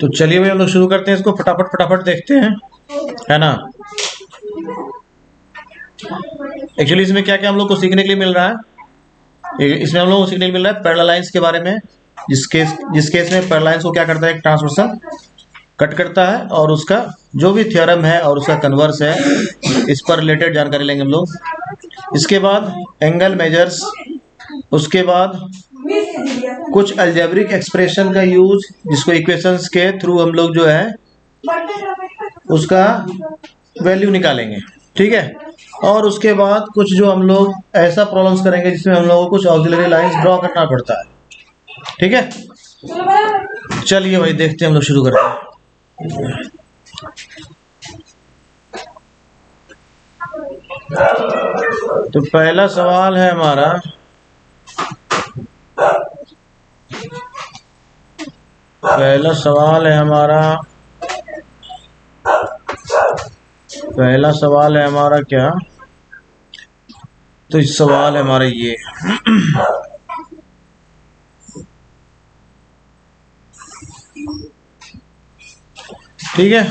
तो चलिए भाई हम लोग शुरू करते हैं इसको, फटाफट फटाफट देखते हैं, है ना। एक्चुअली इसमें क्या क्या हम लोग को सीखने के लिए मिल रहा है, इसमें हम लोग को सीखने के लिए मिल रहा है पैरेलल लाइंस के बारे में। जिस केस में पैरेलल लाइंस को क्या करता है, एक ट्रांसवर्सल कट करता है और उसका जो भी थ्योरम है और उसका कन्वर्स है, इस पर रिलेटेड जानकारी लेंगे हम लोग। इसके बाद एंगल मेजर्स, उसके बाद कुछ अलजेब्रिक एक्सप्रेशन का यूज, जिसको इक्वेशंस के थ्रू हम लोग जो है उसका वैल्यू निकालेंगे, ठीक है। और उसके बाद कुछ जो हम लोग ऐसा प्रॉब्लम्स करेंगे जिसमें हम लोगों को कुछ ऑक्सिलरी लाइंस ड्रॉ करना पड़ता है, ठीक है। चलिए भाई देखते हैं, हम लोग शुरू करते हैं। तो पहला सवाल है हमारा, पहला सवाल है हमारा क्या, तो इस सवाल है हमारा ये ठीक है।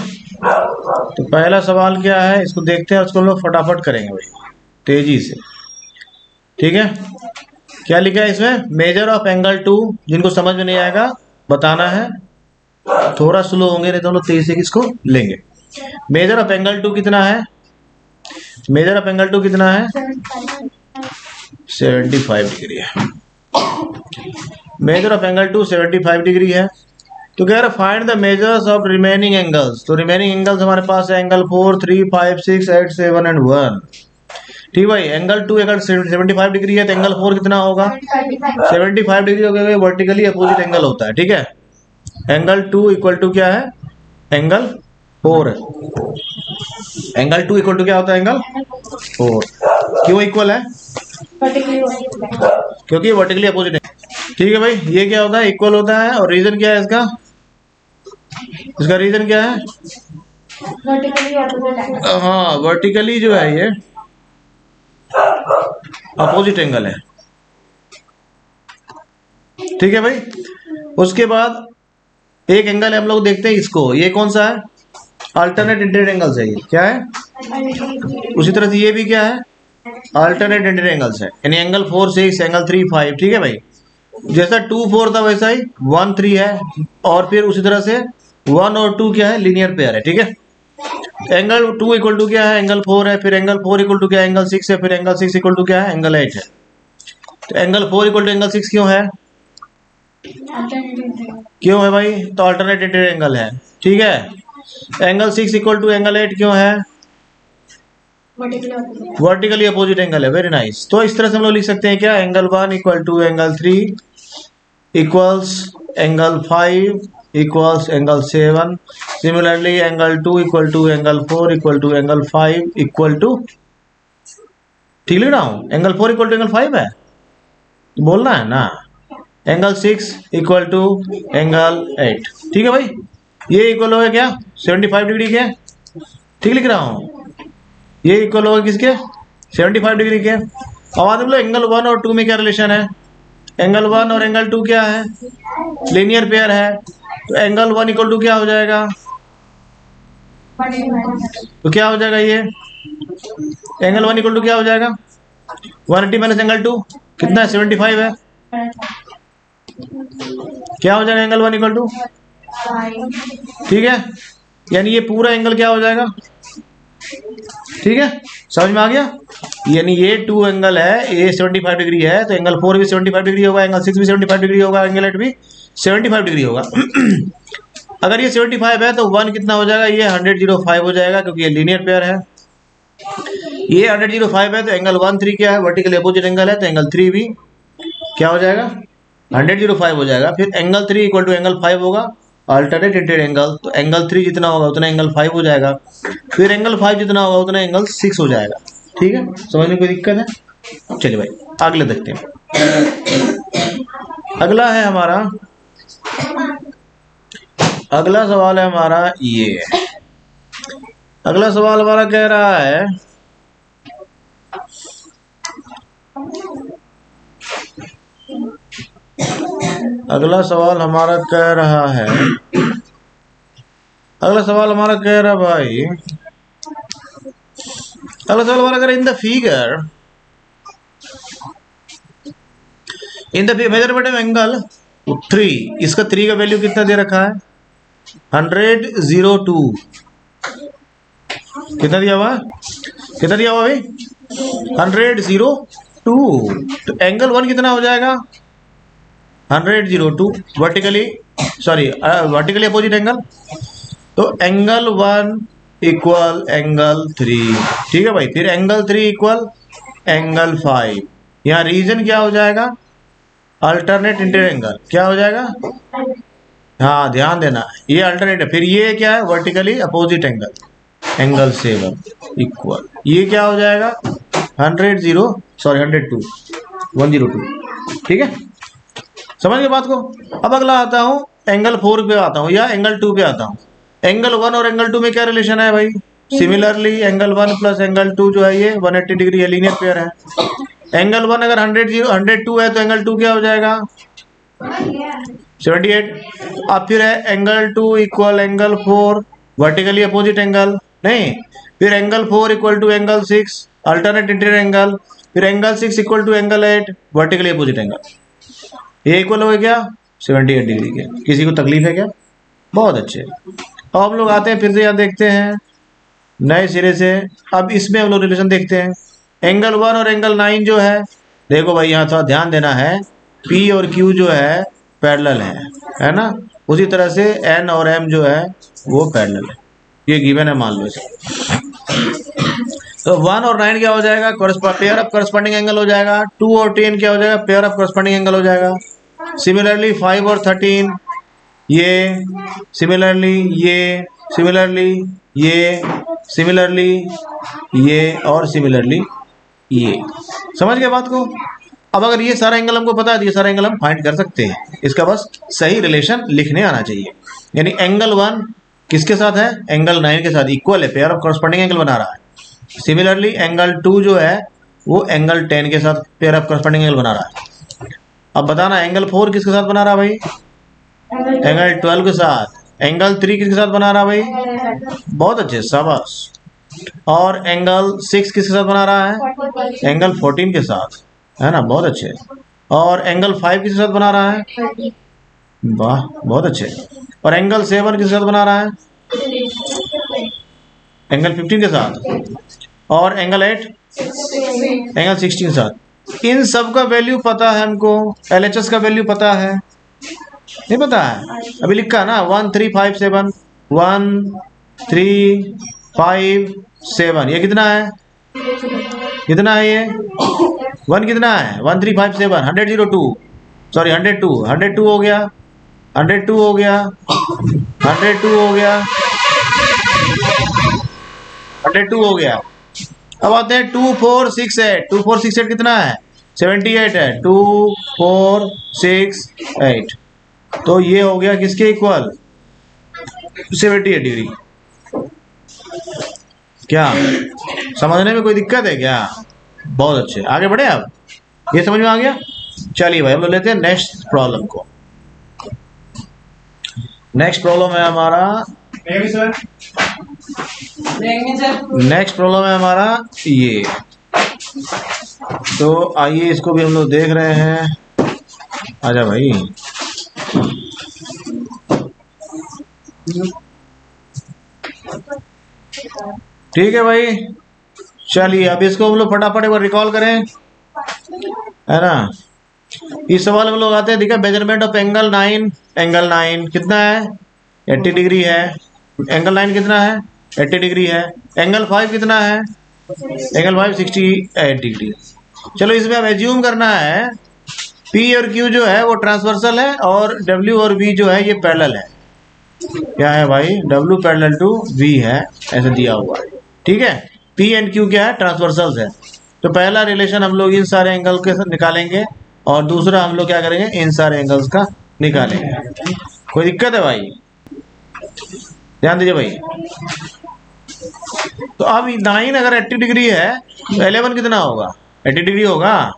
तो पहला सवाल क्या है, इसको देखते हैं, उसको हम लोग फटाफट करेंगे भाई तेजी से, ठीक है। क्या लिखा है इसमें, मेजर ऑफ एंगल टू, जिनको समझ में नहीं आएगा बताना है, थोड़ा स्लो होंगे नहीं तो हम लोग तेजी से इसको लेंगे। मेजर ऑफ एंगल टू कितना है, मेजर ऑफ एंगल टू कितना है, 75 डिग्री है। Measure of angle two 75 degree है। तो कह रहा find the measures of remaining angles. तो रिमेनिंग एंगल्स हमारे पास है एंगल 4, 3, 5, 6, 8, 7 एंड 1, ठीक भाई। एंगल 2 अगर 75 डिग्री है तो एंगल 4 कितना होगा, 75 डिग्री हो गया, वर्टिकली अपोजिट एंगल होता है, ठीक है। एंगल 2 इक्वल टू क्या है, एंगल 4 है। एंगल 2 इक्वल टू क्या होता है, एंगल 4। क्यों इक्वल है, क्योंकि वर्टिकली अपोजिट है, ठीक है भाई। ये क्या होता है, इक्वल होता है। और रीजन क्या है इसका, इसका रीजन क्या है, हाँ वर्टिकली जो है ये अपोजिट एंगल है, ठीक है भाई। उसके बाद एक एंगल है, हम लोग देखते हैं इसको, ये कौन सा है, अल्टरनेट इंटीरियर एंगल्स है, ये क्या है। उसी तरह से ये भी क्या है, अल्टरनेट इंटीरियर एंगल्स है, यानी एंगल 4, 6, एंगल 3, 5, ठीक है भाई। जैसा 2, 4 था वैसा ही 1, 3 है, और फिर उसी तरह से 1 और 2 क्या है, लीनियर पेयर है, ठीक है। एंगल 2 इक्वल टू क्या है, एंगल 4 है, फिर एंगल 4 इक्वल टू क्या है, एंगल 6 है, फिर एंगल 6 इक्वल टू क्या है, एंगल 8 है। तो एंगल 4 इक्वल टू एंगल 6 क्यों है, क्यों है भाई, तो अल्टरनेट इंटीरियर एंगल है, ठीक है। एंगल 6 इक्वल टू एंगल 8 क्यों है, वर्टिकली अपोजिट एंगल है, वेरी नाइस। तो इस तरह से हम लोग लिख सकते हैं क्या, angle 1 equal to angle 3 equals angle 5 equals angle 7। Similarly angle 2 equal to angle 4 equal to angle 5 equal to, ठीक लिख रहा हूं, एंगल 4 इक्वल टू एंगल 5 है, बोलना है ना। एंगल 6 इक्वल टू एंगल 8, ठीक है भाई। ये इक्वल होगा क्या, 75 डिग्री के, ठीक लिख रहा हूं। ये इक्वल होगा किसके, 75 डिग्री के। अब आदमी लोग एंगल 1 और 2 में क्या रिलेशन है, एंगल 1 और एंगल 2 क्या है, लीनियर पेयर है। तो एंगल 1 इक्वल टू क्या हो जाएगा, तो क्या हो जाएगा ये, एंगल 1 इक्वल टू क्या हो जाएगा, 180 माइनस एंगल 2 कितना है, 75 है। क्या हो जाएगा एंगल 1 इक्वल टू, ठीक है। यानी ये पूरा एंगल क्या हो जाएगा, ठीक है, समझ में आ गया। यानी ये 2 एंगल है, ये 75 डिग्री है, तो एंगल 4 भी 75 डिग्री होगा, एंगल 6 भी 75 डिग्री होगा, एंगल 8 भी 75 डिग्री होगा। अगर ये 75 है तो 1 कितना हो जाएगा, ये 105 हो जाएगा, क्योंकि ये लीनियर पेयर है। ये 105 है तो एंगल 1, 3 क्या है, वर्टिकली अपोजिट एंगल है, तो एंगल 3 भी क्या हो जाएगा, 105 हो जाएगा। फिर एंगल 3 इक्वल टू एंगल 5 होगा, अल्टरनेट इंटीरियर एंगल, तो एंगल 3 जितना होगा उतना एंगल 5 हो जाएगा। फिर एंगल 5 जितना होगा उतना एंगल 6 हो जाएगा, ठीक है। समझ में कोई दिक्कत है, चलिए भाई अगले देखते हैं। अगला है हमारा, अगला सवाल है हमारा ये, अगला सवाल हमारा कह रहा है, अगला सवाल हमारा कह रहा है अगला सवाल हमारा कह रहा भाई, अगला सवाल हमारा कह रहा इन the figure, in the measurement of angle 3, इसका 3 का वैल्यू कितना दे रखा है? 100.02। कितना दिया हुआ है? कितना दिया हुआ भाई? 100.02। तो एंगल 1 कितना हो जाएगा? 100.02 vertically, sorry vertically opposite angle. तो एंगल 1 इक्वल एंगल 3, ठीक है भाई। फिर एंगल 3 इक्वल एंगल 5। यहाँ रीजन क्या हो जाएगा? Alternate interior angle. क्या हो जाएगा? हाँ ध्यान देना, ये अल्टरनेट है। फिर ये क्या है? Vertically opposite angle, angle 7 equal, ये क्या हो जाएगा? 102, ठीक है। समझ गए बात को? अब अगला आता हूँ एंगल 4 पे आता हूँ या एंगल 2 पे आता हूँ। एंगल 1 और एंगल 2 में क्या रिलेशन है भाई? सिमिलरली एंगल 1 प्लस एंगल 2 जो है ये 180 डिग्री है, लीनियर पेयर है। एंगल 1 अगर 102 है तो एंगल 2 क्या हो जाएगा? 78। अब फिर है angle 2 equal angle 4 vertically opposite angle, नहीं। फिर angle 4 equal to angle 6 alternate interior angle. फिर angle 6 equal to angle 8 vertically opposite angle. ये इक्वल हो गया 78 डिग्री के। किसी को तकलीफ है क्या? बहुत अच्छे। अब हम लोग आते हैं फिर से, यहाँ देखते हैं नए सिरे से। अब इसमें हम लोग रिलेशन देखते हैं। एंगल 1 और एंगल 9 जो है, देखो भाई यहाँ थोड़ा ध्यान देना है, P और Q जो है पैरेलल है ना। उसी तरह से N और M जो है वो पैरेलल है, ये गिवन है मान लो इसे। तो 1 और 9 क्या हो जाएगा? पेयर ऑफ करस्पॉन्डिंग एंगल हो जाएगा। 2 और 10 क्या हो जाएगा? पेयर ऑफ करस्पॉन्डिंग एंगल हो जाएगा। सिमिलरली 5 और 13 ये, सिमिलरली ये, सिमिलरली ये, सिमिलरली ये और सिमिलरली ये। समझ गए बात को? अब अगर ये सारा एंगल हमको पता है तो ये सारा एंगल हम फाइंड कर सकते हैं। इसका बस सही रिलेशन लिखने आना चाहिए। यानी एंगल 1 किसके साथ है? एंगल 9 के साथ इक्वल है, पेयर ऑफ करस्पॉन्डिंग एंगल बना रहा है। सिमिलरली एंगल 2 जो है वो एंगल 10 के साथ पेयर ऑफ करस्पॉन्डिंग एंगल बना रहा है। अब बताना एंगल 4 किसके साथ बना रहा है भाई? एंगल 12 के साथ। एंगल 3 किसके साथ बना रहा है भाई? बहुत अच्छे, शाबाश। और एंगल 6 किसके साथ बना रहा है? एंगल 14 के साथ, है ना, बहुत अच्छे। और एंगल 5 किसके साथ बना रहा है? वाह बहुत अच्छे। और एंगल 7 किसके साथ बना रहा है? एंगल 15 के साथ। और एंगल 8 एंगल 16 के साथ। इन सब का वैल्यू पता है हमको, LHS का वैल्यू पता है, नहीं पता है? अभी लिखा ना 1357, 1357। ये कितना है? कितना है ये? 1 कितना है? 1357, 102, सॉरी 102 हो गया, 102 हो गया, 102 हो गया, 102 हो गया। अब आते हैं 2468। 2468 कितना है? 78 है। 2468 तो ये हो गया किसके इक्वल? 78 डिग्री। क्या समझने में कोई दिक्कत है क्या? बहुत अच्छे, आगे बढ़े। अब ये समझ में आ गया। चलिए भाई हम लोग लेते हैं नेक्स्ट प्रॉब्लम को। नेक्स्ट प्रॉब्लम है हमारा, नेक्स्ट प्रॉब्लम है हमारा ये। तो आइए इसको भी हम लोग देख रहे हैं। आजा भाई। ठीक है भाई, चलिए अब इसको हम लोग फटाफट एक बार रिकॉल करें, है ना। इस सवाल में लोग आते हैं, देखिए मेजरमेंट ऑफ एंगल 9। एंगल 9 कितना है? 80 डिग्री है। एंगल 9 कितना है? 80 डिग्री है। एंगल 5 कितना है? Angle 5 68 degree. चलो इसमें अब एज्यूम करना है P और Q जो है वो ट्रांसवर्सल है और W और V जो है ये पैरेलल है। क्या है भाई? W पैरेलल टू V है, ऐसे दिया हुआ है, ठीक है। P एंड Q क्या है? ट्रांसवर्सल्स है। तो पहला रिलेशन हम लोग इन सारे एंगल के साथ निकालेंगे और दूसरा हम लोग क्या करेंगे? इन सारे एंगल्स का निकालेंगे। कोई दिक्कत है भाई? ध्यान दीजिए भाई। तो अब 9 अगर 80 डिग्री है तो 11 कितना होगा? 80 डिग्री होगा।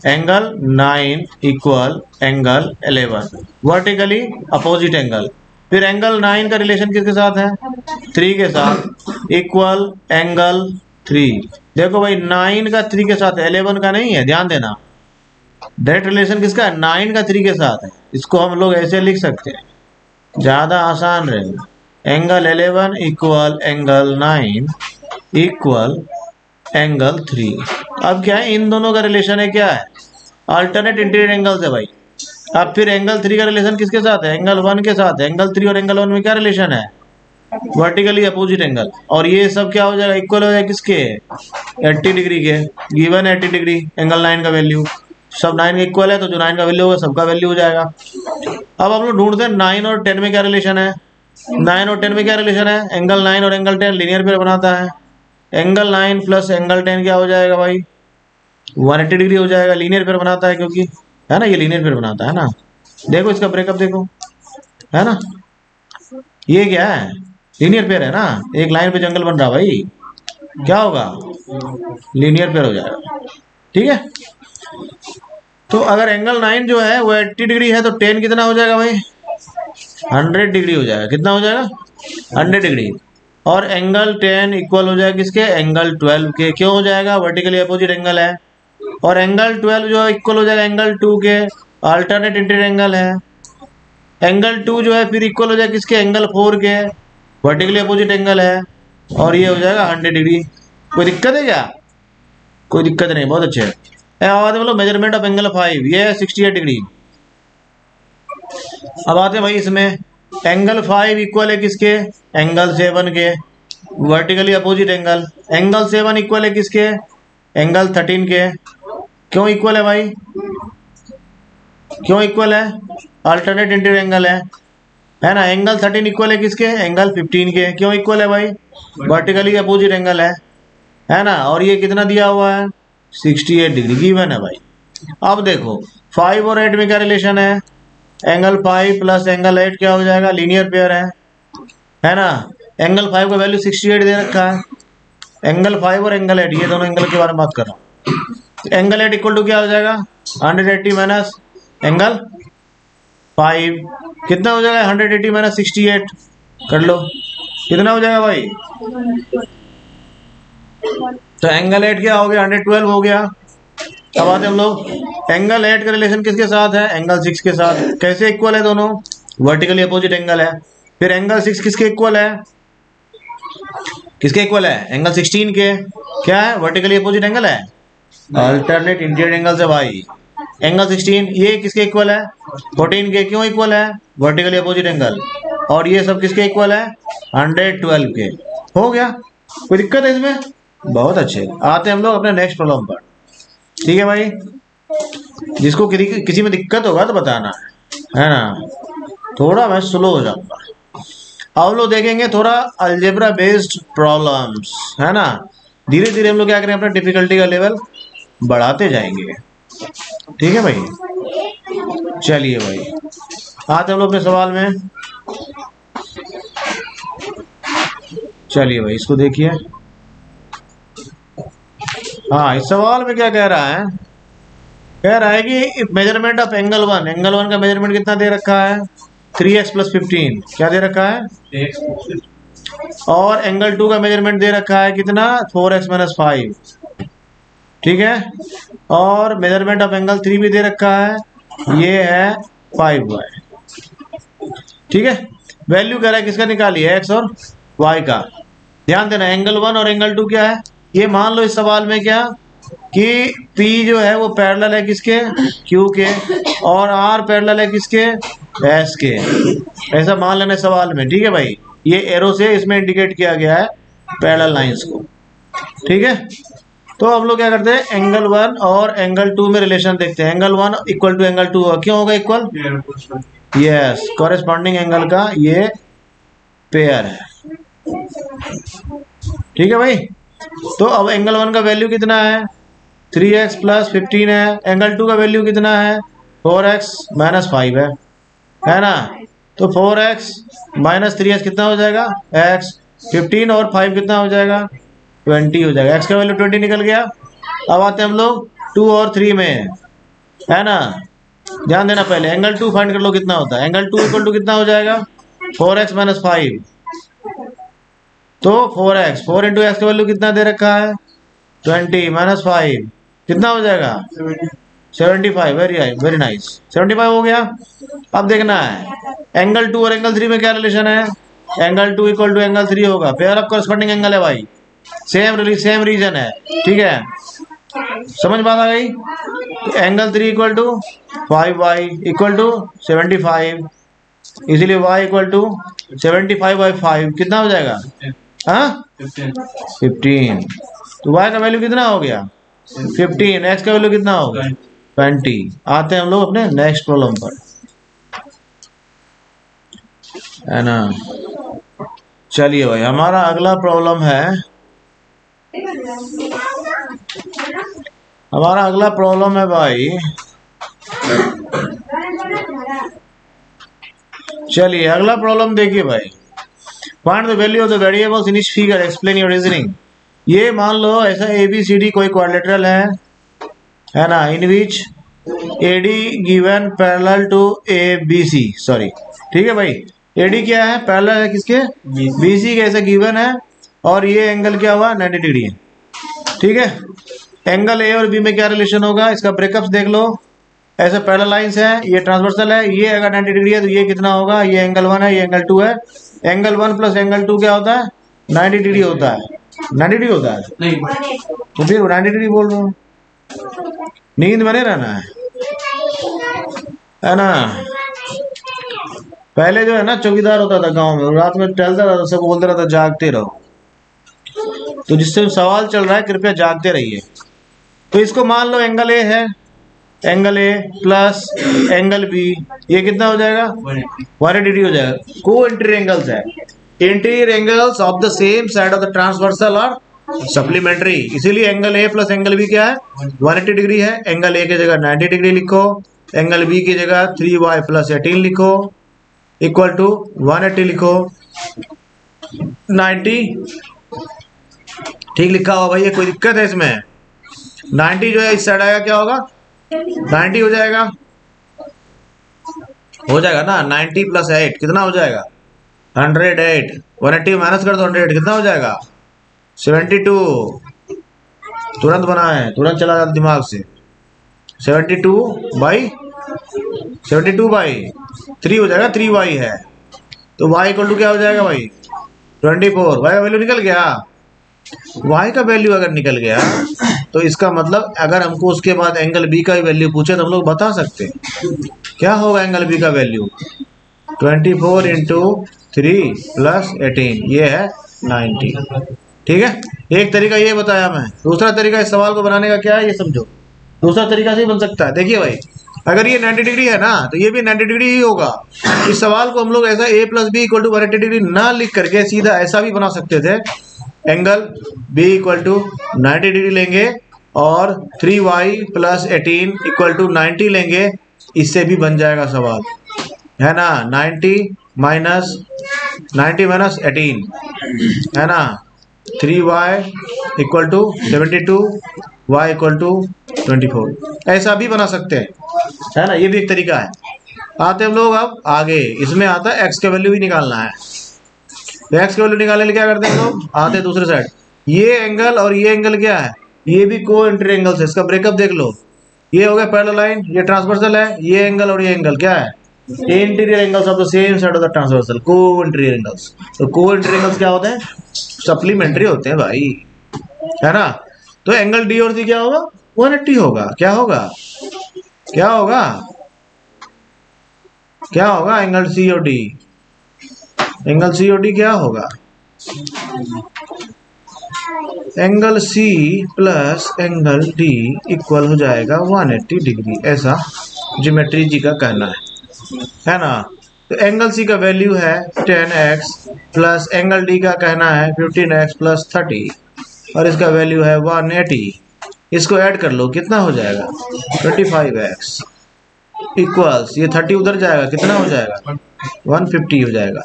Angle 9 equal angle 11 vertically opposite angle. फिर एंगल 9 का रिलेशन किसके साथ है? 3 के साथ, इक्वल एंगल 3। देखो भाई 9 का 3 के साथ है, 11 का नहीं है, ध्यान देना। डायरेक्ट रिलेशन किसका है? 9 का 3 के साथ है। इसको हम लोग ऐसे लिख सकते हैं, ज्यादा आसान रहेगा। Angle 11 equal angle 9 equal angle 3। अब क्या है, इन दोनों का रिलेशन है, क्या है? अल्टरनेट इंटीरियर एंगल है भाई। अब फिर एंगल 3 का रिलेशन किसके साथ है? एंगल 1 के साथ है। एंगल 3 और एंगल 1 में क्या रिलेशन है? Vertically opposite angle. और ये सब क्या हो जाएगा? इक्वल हो जाएगा किसके? 80 डिग्री के। गिवन 80 डिग्री एंगल 9 का वैल्यू, सब 9 के इक्वल है, तो जो 9 का वैल्यू होगा सबका वैल्यू हो जाएगा। अब हम लोग ढूंढते हैं 9 और 10 में क्या रिलेशन है। 9 और 10 में क्या रिलेशन है? एंगल 9 और एंगल 10 लीनियर पेयर बनाता है। एंगल 9 प्लस एंगल 10 क्या हो जाएगा भाई? 180 डिग्री हो जाएगा। लीनियर पेयर बनाता है क्योंकि, है ना, ये लीनियर पेयर बनाता है ना। देखो इसका ब्रेकअप देखो, है ना, ये क्या है? लीनियर पेयर है ना। एक लाइन पे जंगल बन रहा भाई, क्या होगा? लीनियर पेयर हो जाएगा। ठीक है, तो अगर एंगल 9 जो है वो 80 डिग्री है तो 10 कितना हो जाएगा भाई? 100 डिग्री हो जाएगा। कितना हो जाएगा? 100 डिग्री। और एंगल 10 इक्वल हो जाएगा किसके? एंगल 12 के। क्यों हो जाएगा? वर्टिकली अपोजिट एंगल है। और एंगल 12 जो है इक्वल हो जाएगा एंगल 2 के, अल्टरनेट इंटीरियर एंगल है। एंगल 2 जो है फिर इक्वल हो जाएगा किसके? एंगल 4 के, वर्टिकली अपोजिट एंगल है। और ये हो जाएगा 100 डिग्री। कोई दिक्कत है क्या? कोई दिक्कत नहीं, बहुत अच्छे है। आवाज मतलब मेजरमेंट ऑफ एंगल 5, ये है 68 डिग्री। अब आते हैं भाई इसमें, एंगल 5 इक्वल है किसके? एंगल 7 के, vertically opposite angle. Angle 7 equal है किसके? एंगल 13 के। क्यों इक्वल है भाई? क्यों इक्वल है? अल्टरनेट इंटीरियर एंगल है ना। एंगल 13 इक्वल है किसके? एंगल 15 के। क्यों इक्वल है भाई? वर्टिकली अपोजिट एंगल है ना। और ये कितना दिया हुआ है? 68 डिग्री गिवन है भाई। अब देखो 5 और 8 में क्या रिलेशन है? एंगल 5 प्लस एंगल 8 क्या हो जाएगा? लीनियर पेयर है ना। एंगल 5 का वैल्यू 68 दे रखा है। एंगल 5 और एंगल 8, ये दोनों एंगल के बारे में बात कर रहा हूँ। एंगल 8 इक्वल टू क्या हो जाएगा? 180 माइनस एंगल 5, कितना हो जाएगा? 180 माइनस 68 कर लो, कितना हो जाएगा भाई? तो एंगल 8 क्या हो गया? 112 हो गया। अब आते हम लोग, एंगल 8 का रिलेशन किसके साथ है? एंगल 6 के साथ। कैसे इक्वल है दोनों? वर्टिकली अपोजिट एंगल है। फिर एंगल 6 किसके इक्वल है? किसके इक्वल है? एंगल 16 के। क्या है? वर्टिकली अपोजिट एंगल है, अल्टरनेट इंटीरियर एंगल से भाई। एंगल 16 ये किसके इक्वल है? 14 के। क्यों इक्वल है? Vertically opposite angle. और ये सब किसके इक्वल है? 112 के। हो गया, कोई दिक्कत है इसमें? बहुत अच्छे। आते हैं हम लोग अपने नेक्स्ट प्रॉब्लम पर। ठीक है भाई, जिसको किसी में दिक्कत होगा तो बताना, है ना। थोड़ा मैं स्लो हो जाऊंगा। अब लोग देखेंगे थोड़ा अलजेब्रा बेस्ड प्रॉब्लम्स, है ना। धीरे धीरे हम लोग क्या करें, अपना डिफिकल्टी का लेवल बढ़ाते जाएंगे। ठीक है भाई, चलिए भाई आते हम लोग अपने सवाल में। चलिए भाई इसको देखिए। हाँ, इस सवाल में क्या कह रहा है? कह रहा है कि मेजरमेंट ऑफ एंगल 1, एंगल 1 का मेजरमेंट कितना दे रखा है? 3x plus 15। क्या दे रखा है? और एंगल 2 का मेजरमेंट दे रखा है कितना? 4x minus 5। ठीक है, और मेजरमेंट ऑफ एंगल 3 भी दे रखा है, ये है 5y। ठीक है, वैल्यू कह रहा है किसका निकालिए? x और y का। ध्यान देना, एंगल 1 और एंगल 2 क्या है? ये मान लो इस सवाल में क्या कि P जो है वो पैरेलल है किसके? Q के। और R पैरेलल है किसके? S के। ऐसा मान लेना सवाल में। ठीक है भाई, ये एरो से इसमें इंडिकेट किया गया है पैरेलल लाइंस को। ठीक है, तो अब लोग क्या करते हैं, एंगल 1 और एंगल 2 में रिलेशन देखते हैं। एंगल 1 इक्वल टू एंगल 2 क्यों होगा इक्वल? यस, कॉरेस्पॉन्डिंग एंगल का ये पेयर है। ठीक है भाई, तो अब एंगल 1 का वैल्यू कितना है? 3x प्लस 15 है। एंगल 2 का वैल्यू कितना है? 4x माइनस 5 है ना। तो 4x माइनस 3x कितना हो जाएगा? x। 15 और 5 कितना हो जाएगा? 20 हो जाएगा। x का वैल्यू 20 निकल गया। अब आते हैं हम लोग 2 और 3 में, है ना। ध्यान देना, पहले एंगल 2 फाइंड कर लो कितना होता है। एंगल 2 इक्वल टू कितना हो जाएगा? 4x माइनस 5, तो 4x, 4 इंटू एक्स का वैल्यू कितना दे रखा है 20 माइनस 5 कितना हो जाएगा 75। वेरी नाइस, 75 हो गया। अब देखना है एंगल 2 और एंगल 3 में क्या रिलेशन है, एंगल 2 इक्वल टू एंगल 3 होगा, पेयर ऑफ करस्पॉन्डिंग एंगल है भाई, सेम रीजन है, ठीक है, समझ बात आ गई। Angle 3 equal to 5y equal to 75, इसीलिए y इक्वल टू 75/5 कितना हो जाएगा, हाँ 15। तो y का वैल्यू कितना हो गया 15, x का वैल्यू कितना होगा 20। आते हैं हम लोग अपने नेक्स्ट प्रॉब्लम पर, है ना। चलिए भाई हमारा अगला प्रॉब्लम है, हमारा अगला प्रॉब्लम है भाई, चलिए अगला प्रॉब्लम देखिए भाई, find the value of the variables in each figure, explain your reasoning. ये मान लो ऐसा ABCD कोई क्वाड्रिलेटरल है ना, in which AD given parallel to ABC, sorry ठीक है भाई, AD क्या है पैरेलल है किसके BC के, ऐसा गिवन है, और ये एंगल क्या हुआ 90 डिग्री है, ठीक है। एंगल A और B में क्या रिलेशन होगा, इसका ब्रेकअप्स देख लो, ऐसे पैरेलल लाइंस है, ये ट्रांसवर्सल है, ये अगर 90 डिग्री है तो ये कितना होगा, ये एंगल 1 है, ये एंगल 2 है, एंगल 1 प्लस एंगल 2 क्या होता है 90 डिग्री होता है, 90 डिग्री होता है नहीं, तो फिर 90 डिग्री बोल रहा हूँ, नींद में नहीं रहना है ना। पहले जो है ना चौकीदार होता था गांव में, रात में टहलता था तो सब बोलते रहता जागते रहो, तो जिससे सवाल चल रहा है कृपया जागते रहिए। तो इसको मान लो एंगल ए है, angle A plus angle B, ये कितना हो जाएगा 180 डिग्री हो जाएगा। को इंटीरियर एंगल्स है, interior angles of the same side of the transversal are supplementary, इसीलिए angle A plus angle B क्या है 180 डिग्री है। एंगल ए की जगह 90 डिग्री लिखो, एंगल बी की जगह 3y प्लस 18 लिखो, इक्वल टू 180 लिखो, 90 ठीक लिखा हुआ भाई, ये कोई दिक्कत है इसमें, 90 जो है इस साइड आएगा क्या होगा 90 हो जाएगा, ना 90 प्लस 8 कितना हो जाएगा 108, 180 माइनस कर दो 100 कितना हो जाएगा 72, तुरंत बनाए, तुरंत चला जाता दिमाग से, 72 बाई 3 हो जाएगा, 3y है, तो y इक्वल टू क्या हो जाएगा भाई 24, y का वैल्यू निकल गया। y का वैल्यू अगर निकल गया तो इसका मतलब अगर हमको उसके बाद एंगल b का वैल्यू पूछे तो हम लोग बता सकते हैं क्या होगा एंगल b का वैल्यू 24 इंटू 3 प्लस 18, ये है 90, ठीक है। एक तरीका ये बताया मैं, दूसरा तरीका इस सवाल को बनाने का क्या है ये समझो, दूसरा तरीका से बन सकता है। देखिए भाई अगर ये 90 डिग्री है ना तो ये भी 90 डिग्री ही होगा। इस सवाल को हम लोग ऐसा a plus B equal to 180 degree ना लिख करके सीधा ऐसा भी बना सकते थे, angle b equal to 90 degree लेंगे और 3y प्लस 18 इक्वल टू 90 लेंगे, इससे भी बन जाएगा सवाल, है ना। 90 माइनस 18 है ना, 3y equal to 72, y equal to 24, ऐसा भी बना सकते हैं, है ना, ये भी एक तरीका है। आते हम लोग अब आगे, इसमें आता है x का वैल्यू भी निकालना है, तो x का वैल्यू निकालने के लिए क्या करते हैं हम लोग, आते हैं दूसरे साइड, ये एंगल और ये एंगल क्या है, ये भी को इंटीरियर एंगल्स है, इसका ब्रेकअप देख लो, ये हो गया पैरेलल लाइन, ये ट्रांसवर्सल है, ये एंगल और ये एंगल क्या है interior angles of the same side of the transversal, को इंटीरियर एंगल्स। तो को इंटीरियर एंगल्स क्या होते हैं सप्लीमेंट्री होते हैं भाई, है ना। तो एंगल डी और सी क्या होगा 180 होगा, क्या होगा एंगल सी और डी, एंगल सी और डी क्या होगा, angle C plus angle D equal हो जाएगा 180 डिग्री, ऐसा ज्योमेट्री जी का कहना है ना। तो एंगल सी का वैल्यू है 10x प्लस एंगल डी का कहना है 15x प्लस 30 और इसका वैल्यू है 180, इसको ऐड कर लो कितना हो जाएगा 25x इक्वल्स, ये 30 उधर जाएगा कितना हो जाएगा 150 हो जाएगा,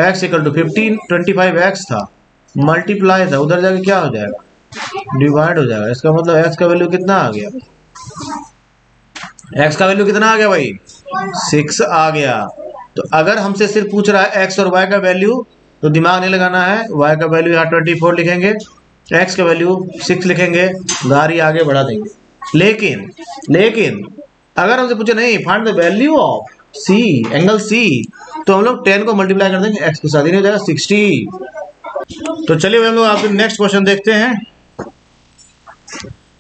x इक्वल टू 25x था, मल्टीप्लाई था, उधर जाके क्या हो जाएगा डिवाइड हो जाएगा, इसका मतलब x का वैल्यू कितना आ गया, x का वैल्यू कितना आ गया भाई 6 आ गया। तो अगर हमसे सिर्फ पूछ रहा है एक्स और वाई का वैल्यू, तो दिमाग नहीं लगाना है, वाई का वैल्यू यहाँ 24 लिखेंगे, एक्स का वैल्यू 6 लिखेंगे, गाड़ी आगे बढ़ा देंगे। लेकिन अगर हमसे पूछे नहीं find the value of C, angle C, तो हम लोग 10 को मल्टीप्लाई कर देंगे एक्स के साथ, ही नहीं हो जाएगा 60। तो चलिए हम लोग आपके नेक्स्ट क्वेश्चन देखते हैं।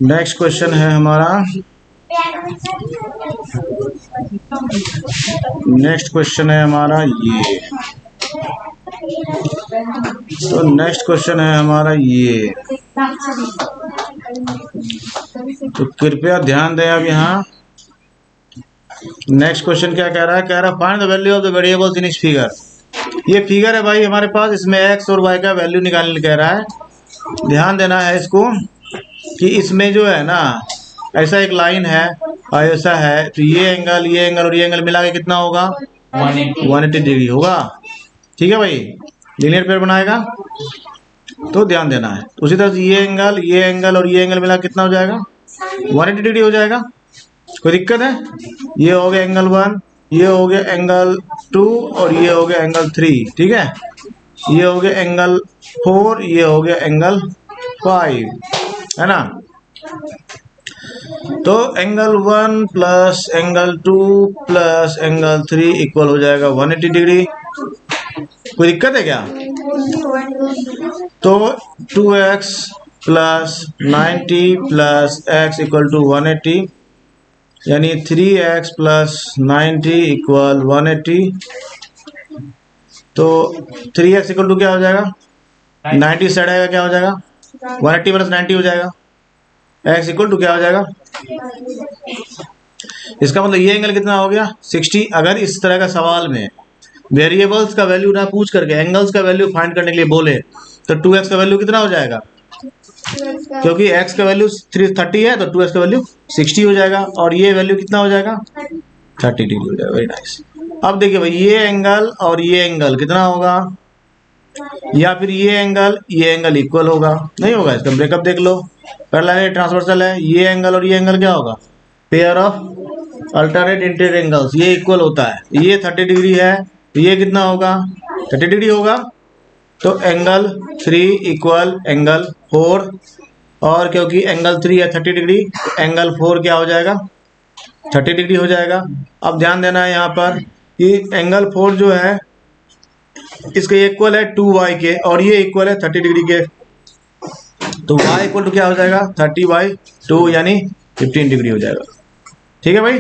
नेक्स्ट क्वेश्चन है हमारा, नेक्स्ट क्वेश्चन है हमारा ये, तो नेक्स्ट क्वेश्चन है हमारा ये, तो कृपया ध्यान दें। अब यहाँ नेक्स्ट क्वेश्चन क्या कह रहा है, कह रहा है find the value of the variables in each figure. ये फिगर है भाई हमारे पास, इसमें एक्स और वाई का वैल्यू निकालने कह रहा है। ध्यान देना है इसको कि इसमें जो है ना, ऐसा एक लाइन है और ऐसा है, तो ये एंगल और ये एंगल मिला के कितना होगा, 180 डिग्री होगा। ठीक है भाई, लीनियर पेयर बनाएगा, तो ध्यान देना है। उसी तरह से ये एंगल और ये एंगल मिला कितना हो जाएगा, 180 डिग्री हो जाएगा। कोई दिक्कत है? ये हो गया एंगल 1, ये हो गया एंगल 2 और ये हो गया एंगल 3। ठीक है, ये हो गया एंगल 4, ये हो गया एंगल 5, है ना। तो angle 1 plus angle 2 plus angle 3 equal हो जाएगा 180 डिग्री। कोई दिक्कत है क्या? तो 2x plus 90 plus x equal to 180, यानी 3x प्लस 90 इक्वल 180। तो 3x इक्वल टू क्या हो जाएगा, 90 साइड आएगा, क्या हो जाएगा 180 प्लस 90 हो जाएगा, x इक्वल टू क्या हो जाएगा, इसका मतलब ये एंगल कितना हो गया 60। अगर इस तरह का सवाल में वेरिएबल्स का वैल्यू ना पूछ करके एंगल्स का वैल्यू फाइंड करने के लिए बोले, तो 2x का वैल्यू कितना हो जाएगा, क्योंकि x का वैल्यू 330 है, तो 2x का वैल्यू 60 हो जाएगा, और ये वैल्यू कितना हो जाएगा 30 डिग्री हो जाएगा। Very nice. अब देखिए भाई, ये एंगल और ये एंगल कितना होगा, या फिर ये एंगल इक्वल होगा, नहीं होगा, इसका ब्रेकअप देख लो। पहला है ट्रांसवर्सल है, ये एंगल और ये एंगल क्या होगा, pair of alternate interior angles, ये इक्वल होता है। ये 30 डिग्री है, तो ये कितना होगा 30 डिग्री होगा। तो एंगल 3 इक्वल एंगल 4, और क्योंकि एंगल 3 है 30 डिग्री, तो एंगल 4 क्या हो जाएगा 30 डिग्री हो जाएगा। अब ध्यान देना है यहाँ पर कि एंगल 4 जो है इसके इक्वल है 2y के, और ये इक्वल है 30 डिग्री के, तो y इक्वल टू क्या हो जाएगा 30/2 यानी 15 डिग्री हो जाएगा। ठीक है भाई,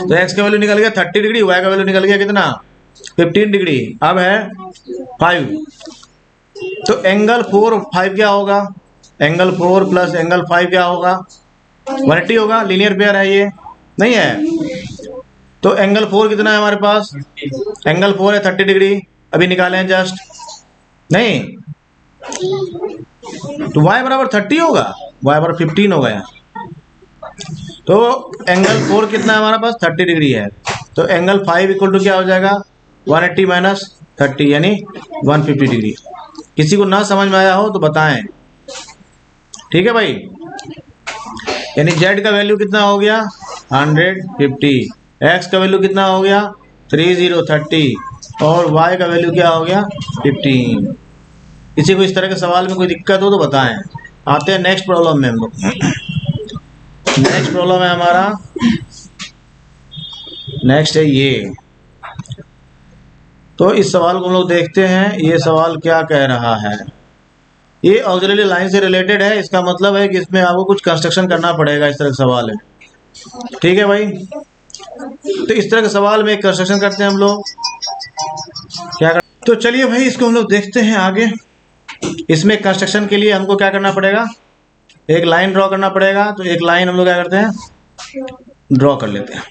तो x का वैल्यू निकल गया 30 डिग्री, y का वैल्यू निकल गया कितना 15 डिग्री। अब है 5, तो एंगल 4 और 5 क्या होगा, एंगल 4 प्लस एंगल 5 क्या होगा 180 होगा। लीनियर पेयर है, ये नहीं है। तो एंगल 4 कितना है हमारे पास, एंगल 4 है 30 डिग्री, अभी निकाले हैं जस्ट, नहीं तो y बराबर 30 होगा, y बराबर 15 होगा यहाँ। तो एंगल 4 कितना है हमारे पास 30 डिग्री है, तो एंगल 5 इक्वल टू क्या हो जाएगा 180 माइनस 30 यानी 150 डिग्री। किसी को ना समझ में आया हो तो बताएं। ठीक है भाई, यानी z का वैल्यू कितना हो गया 150, x का वैल्यू कितना हो गया 30 और y का वैल्यू क्या हो गया 15। किसी को इस तरह के सवाल में कोई दिक्कत हो तो बताएं। आते हैं नेक्स्ट प्रॉब्लम में हम लोग। नेक्स्ट प्रॉब्लम है हमारा, नेक्स्ट है ये। तो इस सवाल को हम लोग देखते हैं, ये सवाल क्या कह रहा है। ये ऑक्सिलरी लाइन से रिलेटेड है, इसका मतलब है कि इसमें आपको कुछ कंस्ट्रक्शन करना पड़ेगा। इस तरह का सवाल है, ठीक है भाई। तो इस तरह के सवाल में कंस्ट्रक्शन करते हैं हम लोग, क्या कर... तो चलिए भाई इसको हम लोग देखते हैं आगे। इसमें कंस्ट्रक्शन के लिए हमको क्या करना पड़ेगा, एक लाइन ड्रॉ करना पड़ेगा। तो एक लाइन हम लोग क्या करते हैं, ड्रॉ कर लेते हैं,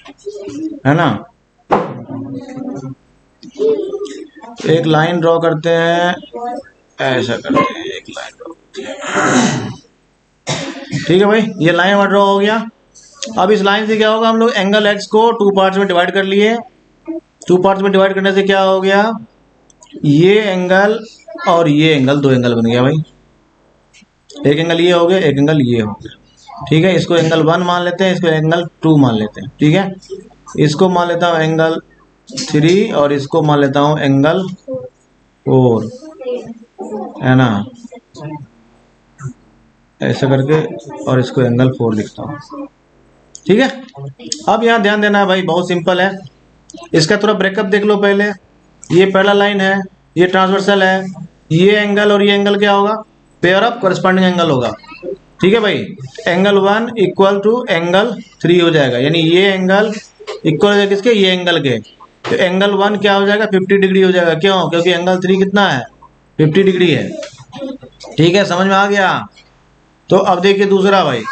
है ना। एक लाइन ड्रॉ करते हैं, ऐसा करते हैं, एक लाइन ड्रॉ करते हैं। ठीक है भाई, ये लाइन हमारा ड्रॉ हो गया। अब इस लाइन से क्या होगा, हम लोग एंगल एक्स को 2 पार्ट्स में डिवाइड कर लिए। 2 पार्ट्स में डिवाइड करने से क्या हो गया, ये एंगल और ये एंगल, 2 एंगल बन गया भाई। एक एंगल ये हो गया, एक एंगल ये हो गया। ठीक है, इसको एंगल 1 मान लेते हैं, इसको एंगल 2 मान लेते हैं। ठीक है, इसको मान लेता हूँ एंगल 3 और इसको मान लेता हूँ एंगल 4, है ना, ऐसा करके, और इसको एंगल 4 लिखता हूँ। ठीक है, अब यहाँ ध्यान देना है भाई, बहुत सिंपल है। इसका थोड़ा ब्रेकअप देख लो पहले। ये पहला लाइन है, ये ट्रांसवर्सल है, ये एंगल और ये एंगल क्या होगा, पेयर ऑफ करस्पॉन्डिंग एंगल होगा। ठीक है भाई, एंगल 1 इक्वल टू एंगल 3 हो जाएगा, यानी ये एंगल इक्वल हो जाएगा किसके, ये एंगल के। तो एंगल 1 क्या हो जाएगा, 50 डिग्री हो जाएगा। क्यों, क्योंकि एंगल 3 कितना है, 50 डिग्री है। ठीक है, समझ में आ गया। तो अब देखिए दूसरा भाई,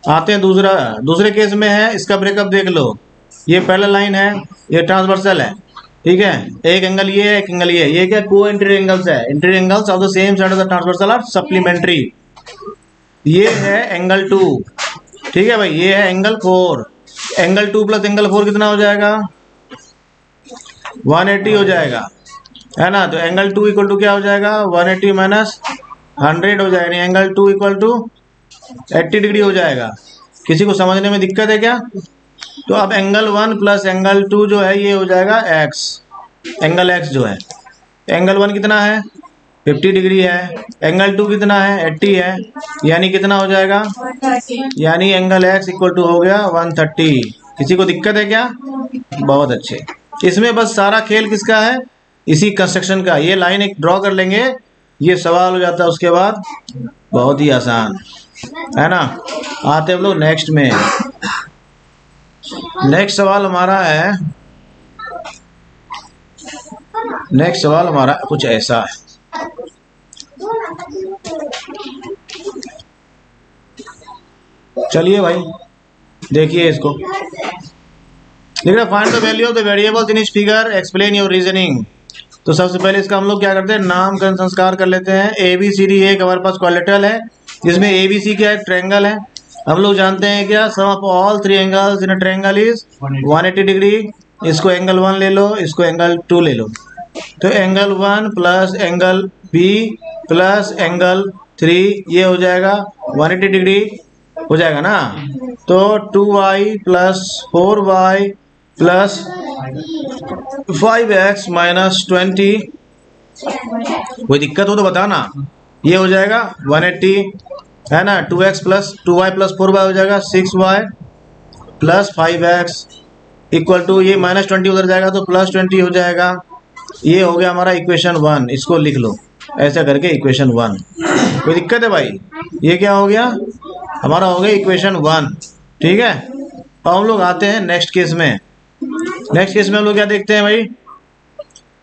आते हैं दूसरे केस में है, इसका ब्रेकअप देख लो। ये पहला लाइन है, ये ट्रांसवर्सल है, ठीक है, एक एंगल ये है, एक एंगल ये क्या को इंटीरियर एंगल्स है, interior angles of the same side of the transversal are supplementary. ये है एंगल 2, ठीक है भाई, ये है एंगल 4। एंगल 2 प्लस एंगल 4 कितना हो जाएगा, 180 हो जाएगा, है ना। तो एंगल 2 इक्वल टू क्या हो जाएगा, 180 माइनस 100 हो जाएगा, एंगल 2 इक्वल टू 80 डिग्री हो जाएगा। किसी को समझने में दिक्कत है क्या। तो अब एंगल 1 प्लस एंगल 2 जो है ये हो जाएगा x, एंगल x जो है, एंगल 1 कितना है 50 डिग्री है, एंगल 2 कितना है 80 है, यानी कितना हो जाएगा, यानी एंगल x इक्वल टू हो गया 130। किसी को दिक्कत है क्या, बहुत अच्छे। इसमें बस सारा खेल किसका है, इसी कंस्ट्रक्शन का। ये लाइन एक ड्रॉ कर लेंगे, ये सवाल हो जाता है, उसके बाद बहुत ही आसान, है ना। आते हम लोग नेक्स्ट में। नेक्स्ट सवाल हमारा है, नेक्स्ट सवाल हमारा कुछ ऐसा है। चलिए भाई देखिए इसको, देखिए find the value of the variables in each figure, explain your reasoning. तो सबसे पहले इसका हम लोग क्या करते हैं, नामकरण संस्कार कर लेते हैं। ABCD एक हमारे पास क्वाड्रिलेटरल है, जिसमें ABC क्या है, ट्रायंगल है। हम लोग जानते हैं क्या, sum of all 3 angles in a triangle is 180 degree. इसको एंगल 1 ले लो, इसको एंगल 2 ले लो। तो angle 1 plus angle B plus angle 3 ये हो जाएगा 180 डिग्री हो जाएगा ना। तो 2y plus 4y plus 5x minus 20, कोई दिक्कत हो तो बताना। ये हो जाएगा 180, है ना। 2x plus 2y plus 4y हो जाएगा 6y plus 5x equal to, ये माइनस 20 उधर जाएगा तो प्लस 20 हो जाएगा। ये हो गया हमारा इक्वेशन 1, इसको लिख लो ऐसा करके, इक्वेशन 1। कोई दिक्कत है भाई, ये क्या हो गया हमारा, हो गया इक्वेशन 1। ठीक है, अब हम लोग आते हैं नेक्स्ट केस में। नेक्स्ट केस में हम लोग क्या देखते हैं भाई,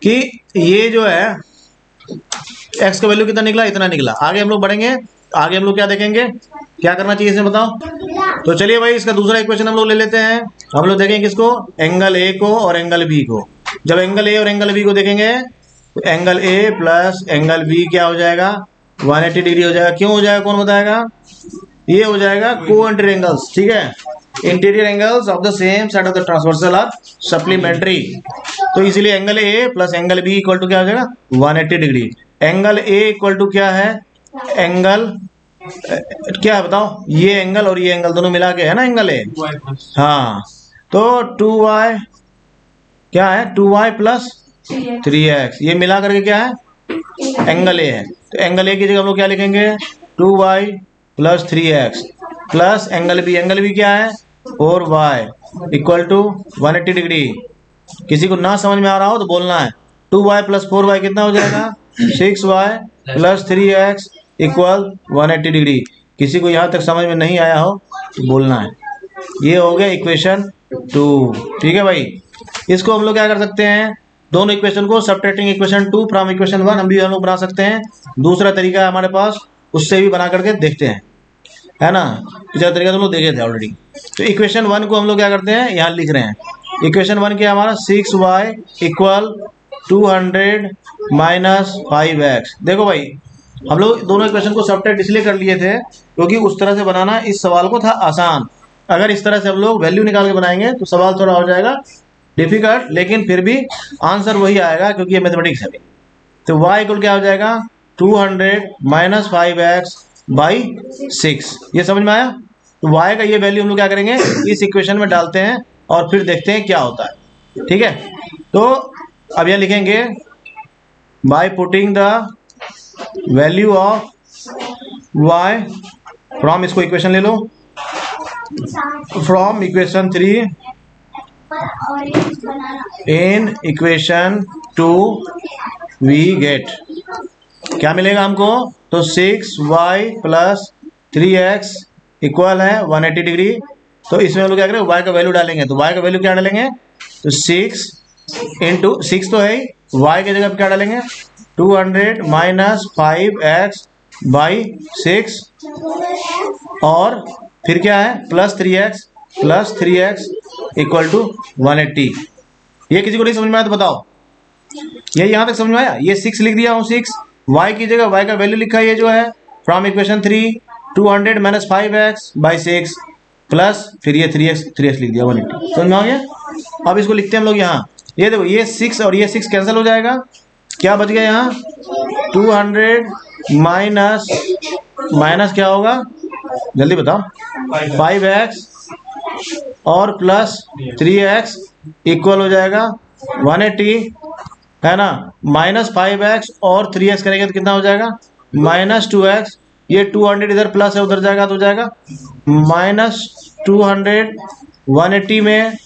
कि ये जो है x का वैल्यू कितना निकला, इतना निकला। आगे हम लोग बढ़ेंगे, आगे हम लोग क्या देखेंगे, क्या करना चाहिए इसमें बताओ। तो चलिए भाई इसका दूसरा इक्वेशन हम लोग ले लेते हैं। हम लोग देखेंगे किसको, एंगल A को और एंगल B को। जब एंगल A और एंगल B को देखेंगे तो angle A plus angle B क्या हो जाएगा, 180 डिग्री हो जाएगा। क्यों हो जाएगा, कौन बताएगा, ये हो जाएगा को इंटीरियर एंगल्स। ठीक है, interior angles of the same side of the transversal are supplementary. तो इसलिए angle A plus angle B equal to क्या हो जाएगा, 180 degree. Angle A equal to क्या है, एंगल क्या है बताओ, ये एंगल और ये एंगल दोनों मिला के है ना एंगल A। हाँ, तो 2y क्या है, 2y प्लस 3x, ये मिला करके क्या है, एंगल A है। तो एंगल A की जगह हम लोग क्या लिखेंगे, 2y plus 3x plus angle B, angle B क्या है 4y इक्वल टू 180 डिग्री। किसी को ना समझ में आ रहा हो तो बोलना है, 2y प्लस 4y कितना हो जाएगा, 6y plus 3x equal 180 degree. किसी को यहाँ तक समझ में नहीं आया हो तो बोलना है। ये हो गया इक्वेशन 2। ठीक है भाई, इसको हम लोग क्या कर सकते हैं, दोनों इक्वेशन को सबट्रैक्टिंग इक्वेशन 2 फ्रॉम इक्वेशन 1 हम लोग बना सकते हैं। दूसरा तरीका है हमारे पास, उससे भी बना करके देखते हैं, है ना। तीसरा तरीका तो हम लोग देखे थे ऑलरेडी। तो इक्वेशन 1 को हम लोग क्या करते हैं, यहाँ लिख रहे हैं। इक्वेशन 1 क्या हमारा, 6y इक्वल 200 माइनस 5x। देखो भाई हम लोग दोनों इक्वेशन को सबट्रैक्ट इसलिए कर लिए थे क्योंकि उस तरह से बनाना इस सवाल को था आसान। अगर इस तरह से हम लोग वैल्यू निकाल के बनाएंगे तो सवाल थोड़ा हो जाएगा डिफिकल्ट, लेकिन फिर भी आंसर वही आएगा क्योंकि ये मैथमेटिक्स है। तो y इक्वल क्या हो जाएगा, 200 माइनस 5x बाई 6। ये समझ में आया। तो y का ये वैल्यू हम लोग क्या करेंगे, इस इक्वेशन में डालते हैं और फिर देखते हैं क्या होता है। ठीक है, तो अब यह लिखेंगे by putting the value of y from, इसको इक्वेशन ले लो, from equation 3 in equation 2 we get, क्या मिलेगा हमको, तो 6y प्लस 3x इक्वल है 180 डिग्री। तो इसमें हम लोग क्या करें, y का वैल्यू डालेंगे, तो y का वैल्यू क्या डालेंगे, तो 6 इंटू 6 तो है ही, y की जगह पे क्या डालेंगे 200 माइनस 5x बाई 6 और फिर क्या है प्लस 3x इक्वल टू 180। ये किसी को नहीं समझ में आया तो बताओ, ये यहां तक समझ में आया, ये 6 लिख दिया हूं, 6 y की जगह y का वैल्यू लिखा है, ये जो है from equation 3 200 minus 5x by 6 plus फिर ये 3x लिख दिया 180। समझ में आ गया। अब इसको लिखते हैं हम लोग यहाँ, ये देखो ये 6 और ये 6 कैंसिल हो जाएगा, क्या बच गया यहाँ 200 माइनस क्या होगा जल्दी बताओ 5x और प्लस 3x इक्वल हो जाएगा 180 है ना, माइनस 5x और 3x करेंगे तो कितना हो जाएगा माइनस 2x, ये 200 इधर प्लस है उधर जाएगा तो हो जाएगा माइनस 200, 180 में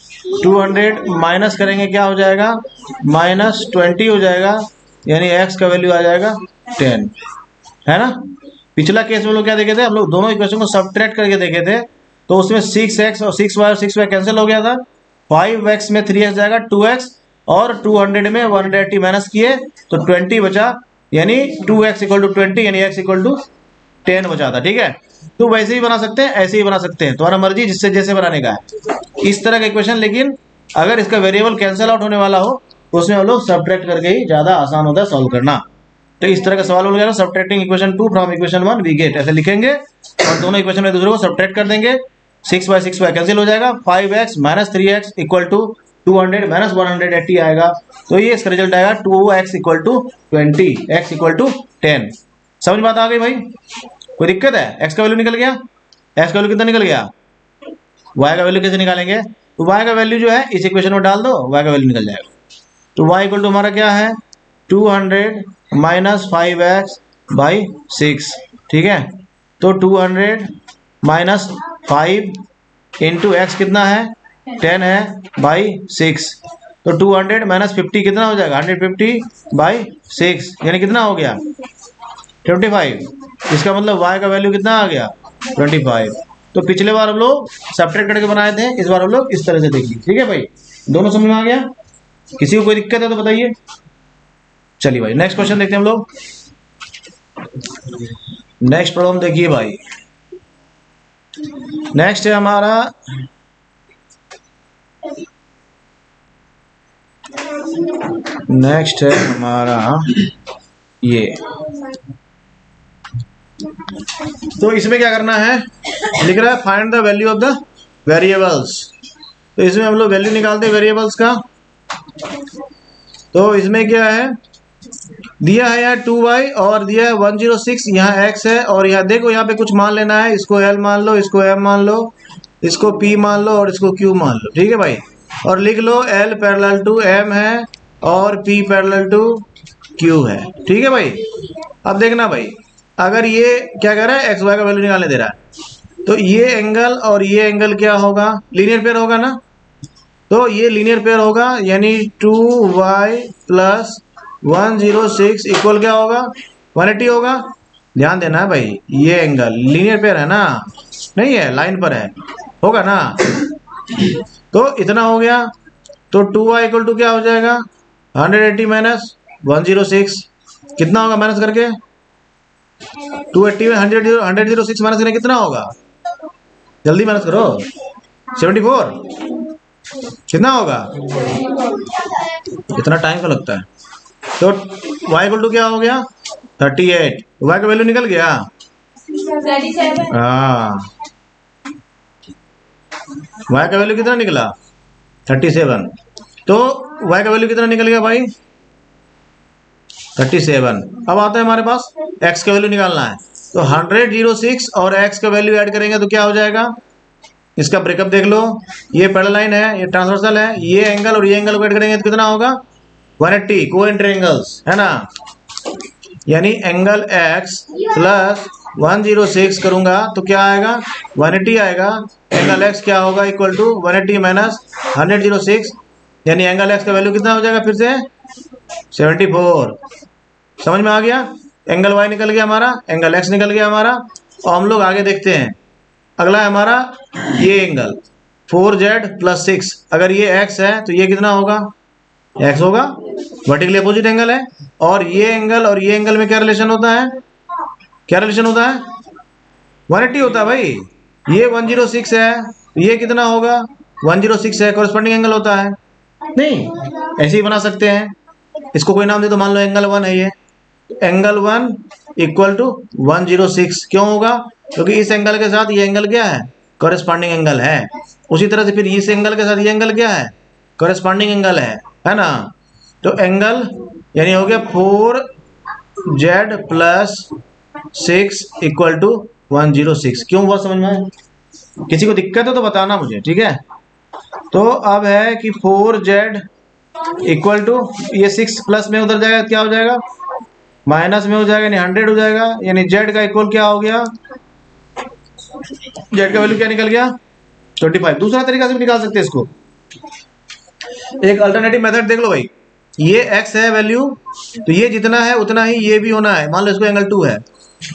200 माइनस करेंगे क्या हो जाएगा माइनस 20 हो जाएगा, यानी x का वैल्यू आ जाएगा 10, है ना। पिछला केस में लोग क्या देखे थे, हम लोग दोनों इक्वेशन को सब्ट्रैक्ट करके देखे थे, तो उसमें 6x और 6y कैंसिल हो गया था, 5x में 3x जाएगा 2x और 200 में 180 माइनस किए तो 20 बचा, यानी 2x इक्वल टू 20 यानी x इक्वल टू 10 बचा था। ठीक है, तो वैसे ही बना सकते हैं, ऐसे ही बना सकते हैं, तुम्हारा मर्जी जिससे जैसे बनाने का है इस तरह का इक्वेशन। लेकिन अगर इसका वेरिएबल कैंसिल आउट होने वाला हो तो उसमें हम लोग सब्ट्रैक्ट करके ही ज्यादा आसान होता है सॉल्व करना। तो इस तरह का सवाल हो गया, subtracting equation 2 from equation 1 we get, ऐसे लिखेंगे और दोनों इक्वेशन में दूसरे को सब्ट्रैक्ट कर देंगे, 6y कैंसिल हो जाएगा, 5x minus 3x equal to 200 minus 180 आएगा, तो ये इसका रिजल्ट आएगा 2x equal to 20, x equal to 10। समझ बात आ गई भाई, कोई दिक्कत है। x का वैल्यू निकल गया, x का वैल्यू कितना निकल गया, y का वैल्यू कैसे निकालेंगे, तो y का वैल्यू जो है इस इक्वेशन में डाल दो, y का वैल्यू निकल जाएगा। तो y इक्वल टू हमारा क्या है 200 माइनस 5x बाई 6, ठीक है, तो 200 माइनस 5 इंटू एक्स कितना है 10 है बाई 6, तो 200 माइनस 50 कितना हो जाएगा 150 बाई 6, यानी कितना हो गया 25। इसका मतलब y का वैल्यू कितना आ गया 25। तो पिछले बार हम लोग सब्ट्रैक्ट करके बनाए थे, इस बार हम लोग इस तरह से देख लीजिए। ठीक है भाई, दोनों समझ में आ गया, किसी को कोई दिक्कत है तो बताइए। चलिए भाई नेक्स्ट क्वेश्चन देखते हैं हम लोग। नेक्स्ट प्रॉब्लम देखिए भाई, नेक्स्ट है हमारा ये, तो इसमें क्या करना है, लिख रहा है find the value of the variables. तो इसमें हम लोग वैल्यू निकालते हैं वेरिएबल्स का। तो इसमें क्या है, दिया है यार 2y और दिया है 106, यहाँ x है और यहाँ देखो यहाँ पे कुछ मान लेना है, इसको l मान लो, इसको m मान लो, इसको p मान लो और इसको q मान लो। ठीक है भाई, और लिख लो l पैरेलल टू m है और p पैरेलल टू q है। ठीक है भाई, अब देखना भाई, अगर ये क्या कह रहा है एक्स वाई का वैल्यू निकालने दे रहा है, तो ये एंगल और ये एंगल क्या होगा, लीनियर पेयर होगा ना, तो ये लीनियर पेयर होगा, यानी 2y प्लस 106 इक्वल क्या होगा 180 होगा। ध्यान देना है भाई, ये एंगल लीनियर पेयर है ना, नहीं है लाइन पर है, होगा ना। तो इतना हो गया, तो 2y इक्वल टू क्या हो जाएगा 180 माइनस 106, कितना होगा माइनस करके 280 में 106 माइनस करके कितना होगा, जल्दी माइनस करो 74, कितना होगा, इतना टाइम का लगता है। तो y इक्वल टू क्या हो गया 38, y का वैल्यू निकल गया, हाँ y का वैल्यू कितना निकला 37। तो y का वैल्यू कितना निकल गया भाई 37। अब आता है हमारे पास x का वैल्यू निकालना है, तो 106 और x का वैल्यू ऐड करेंगे तो क्या हो जाएगा इसका ब्रेकअप देख लो, ये पैरेलल लाइन है, ये ट्रांसवर्सल है, ये एंगल और ये एंगल को ऐड करेंगे तो कितना होगा 180 कोएंटर एंगल्स है ना। यानी एंगल x प्लस 106 करूंगा तो क्या आएगा 180 आएगा। एंगल x क्या होगा इक्वल टू 180 माइनस 106, यानी एंगल x का वैल्यू कितना हो जाएगा फिर से 74। समझ में आ गया। एंगल y निकल गया हमारा, एंगल x निकल गया हमारा। और हम लोग आगे देखते हैं, अगला है हमारा ये एंगल 4z प्लस 6। अगर ये x है तो ये कितना होगा x होगा, वर्टिकली अपोजिट एंगल है। और ये एंगल में क्या रिलेशन होता है, क्या रिलेशन होता है 180 होता है भाई। ये 106 है तो ये कितना होगा 106 है, कॉरेस्पॉन्डिंग एंगल होता है। नहीं ऐसे ही बना सकते हैं, इसको कोई नाम दे दो, मान लो एंगल 1 है ये, एंगल 1 इक्वल टू 106 क्यों होगा, क्योंकि इस एंगल के साथ ये एंगल क्या है कॉरेस्पॉन्डिंग एंगल है। उसी तरह से फिर इस एंगल के साथ ये एंगल क्या है कॉरेस्पॉन्डिंग एंगल है ना। तो एंगल यानी हो गया 4z प्लस 6 इक्वल टू 106। क्यों हुआ समझ में आया? किसी को दिक्कत है तो बताना मुझे, ठीक है। तो अब है कि 4z इक्वल टू ये 6 प्लस में उधर जाएगा क्या हो जाएगा माइनस में हो जाएगा, यानी 100 हो जाएगा। यानी z का इक्वल क्या हो गया, z का वैल्यू क्या निकल गया 25। दूसरा तरीका से भी निकाल सकते हैं इसको, एक अल्टरनेटिव मेथड देख लो भाई। ये x है वैल्यू, तो ये जितना है उतना ही ये भी होना है। मान लो इसको एंगल 2 है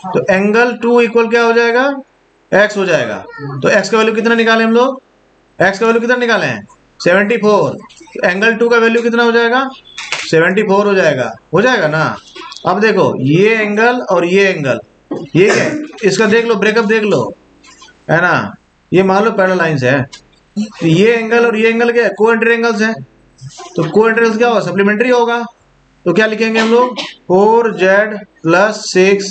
तो एंगल 2 इक्वल क्या हो जाएगा x हो जाएगा। तो x का वैल्यू कितना निकाले हम लोग, x का वैल्यू कितना निकाले हैं 74। तो एंगल 2 का वैल्यू कितना हो जाएगा 74 हो जाएगा ना। अब देखो ये एंगल और ये एंगल, ये क्या है इसका देख लो, ब्रेकअप देख लो है ना। ये मान लो पैरेलल लाइंस है, तो ये एंगल और ये एंगल क्या है कोएंटर एंगल्स है। तो कोएंटर एंगल्स क्या होगा सप्लीमेंट्री होगा। तो क्या लिखेंगे हम लोग 4z प्लस 6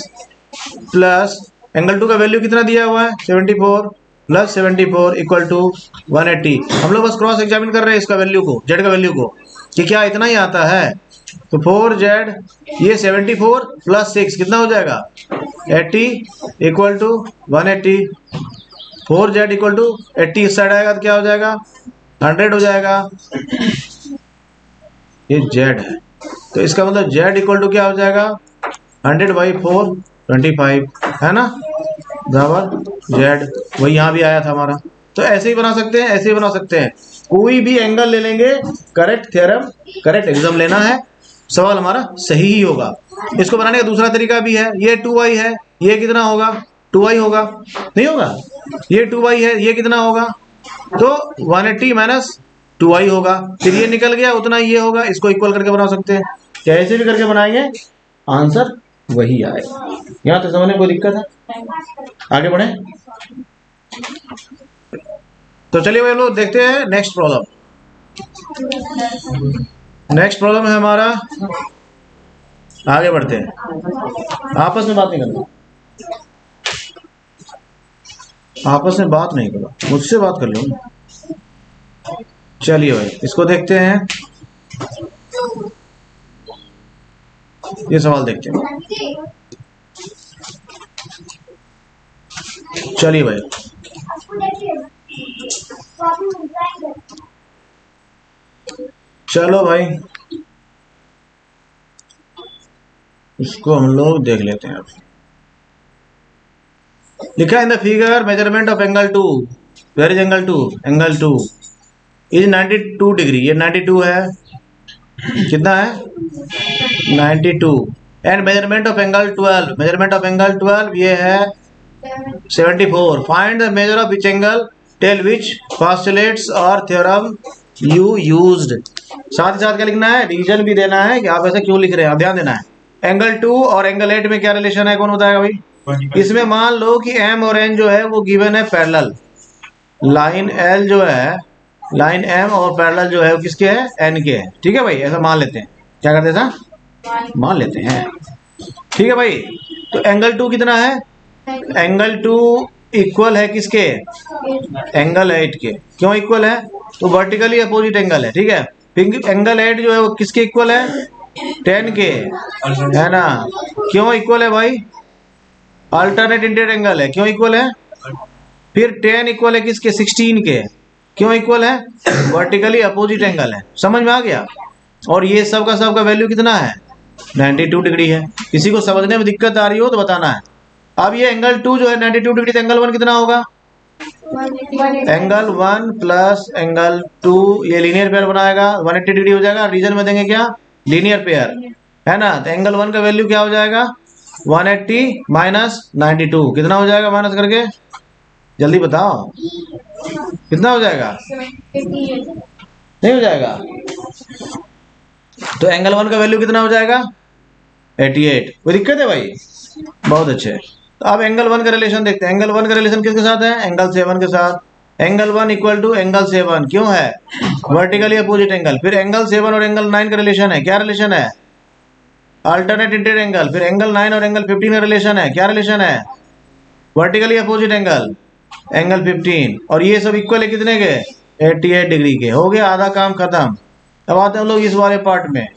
प्लस एंगल 2 का वैल्यू कितना दिया हुआ है 74 प्लस 74 इक्वल टू 180। हम लोग बस क्रॉस एग्जामिन कर रहे हैं इसका वैल्यू को, z का वैल्यू को, कि क्या इतना ही आता है। तो 4z ये 74 प्लस 6 कितना हो जाएगा 80 equal to 180। 4z equal to 80 इस साइड आएगा तो क्या हो जाएगा 100 हो जाएगा। ये z है तो इसका मतलब z इक्वल टू क्या हो जाएगा 100/4 25 है ना, बराबर z। वही यहाँ भी आया था हमारा। तो ऐसे ही बना सकते हैं, ऐसे ही बना सकते हैं, कोई भी एंगल ले लेंगे। करेक्ट थ्योरम, करेक्ट एग्जाम लेना है, सवाल हमारा सही ही होगा। इसको बनाने का दूसरा तरीका भी है, ये 2y है, ये कितना होगा 2y होगा, नहीं होगा, ये 2y है, ये कितना होगा तो 180 माइनस 2y होगा। फिर ये निकल गया उतना ये होगा, इसको इक्वल करके बना सकते हैं। कैसे भी करके बनाएंगे आंसर वही आएगा। यहाँ तक समझने कोई दिक्कत है, आगे बढ़े। तो चलिए भाई लोग देखते हैं नेक्स्ट प्रॉब्लम। नेक्स्ट प्रॉब्लम है हमारा, आगे बढ़ते हैं। आपस में बात नहीं करना, आपस में बात नहीं करो, मुझसे बात कर लो। चलिए भाई इसको देखते हैं, ये सवाल देखते हैं। चलिए भाई चलो भाई इसको हम लोग देख लेते हैं। लिखा in the figure measurement of angle 2, where is angle 2, angle 2 is 92 degree. ये 92 है, कितना है 92। And measurement of angle 12, measurement of angle 12 ये है 74। Find the measure of which angle, tell which postulates और थ्योरम यू यूज्ड। साथ ही साथ क्या लिखना है, रीजन भी देना है कि आप ऐसा क्यों लिख रहे हैं, ध्यान देना है। एंगल 2 और एंगल 8 में क्या रिलेशन है, कौन बताएगा भाई। इसमें मान लो कि m और n जो है वो गिवन है पैरेलल, लाइन l जो है, लाइन m और पैरेलल जो है वो किसके है n के है, ठीक है भाई। ऐसा मान लेते हैं, क्या करते हैं ऐसा मान लेते हैं, ठीक है भाई। तो एंगल 2 कितना है, एंगल 2 इक्वल है किसके, एंगल 8 के। क्यों इक्वल है, तो वर्टिकली अपोजिट एंगल है, ठीक है। एंगल 8 जो है वो किसके इक्वल है 10 के, है ना। क्यों इक्वल है भाई, अल्टरनेट इंटीरियर एंगल है, क्यों इक्वल है फिर tan इक्वल है किसके, 16 के। क्यों इक्वल है, वर्टिकली अपोजिट एंगल है। समझ में आ गया। और ये सब का वैल्यू कितना है, 92 डिग्री है। किसी को समझने में दिक्कत आ रही हो तो बताना है। अब ये एंगल 2 जो है 92 डिग्री, तो एंगल 1 कितना होगा, एंगल 1 प्लस एंगल 2, ये लीनियर पेयर बनाएगा, 180 डिग्री हो जाएगा। रीजन में देंगे क्या, लीनियर पेयर, है ना। तो एंगल 1 का वैल्यू क्या हो जाएगा, 180 माइनस 92, कितना हो जाएगा माइनस करके, जल्दी बताओ कितना हो जाएगा, नहीं हो जाएगा। तो एंगल 1 का वैल्यू कितना हो जाएगा, 88। कोई दिक्कत है भाई, बहुत अच्छे। तो अब एंगल 1 का रिलेशन देखते हैं। एंगल 1 का रिलेशन किसके साथ है, एंगल 7 के साथ। एंगल 1 इक्वल टू एंगल 7, क्यों है, वर्टिकली अपोजिट एंगल। फिर एंगल 7 और एंगल 9 का रिलेशन है, क्या रिलेशन है, अल्टरनेट इंटीरियर एंगल। फिर एंगल 9 और एंगल 15 का रिलेशन है, क्या रिलेशन है, वर्टिकली अपोजिट एंगल, एंगल 15। और ये सब इक्वल है कितने के, 88 डिग्री के। हो गया, आधा काम खत्म। अब आते हैं हम लोग इस वाले पार्ट में।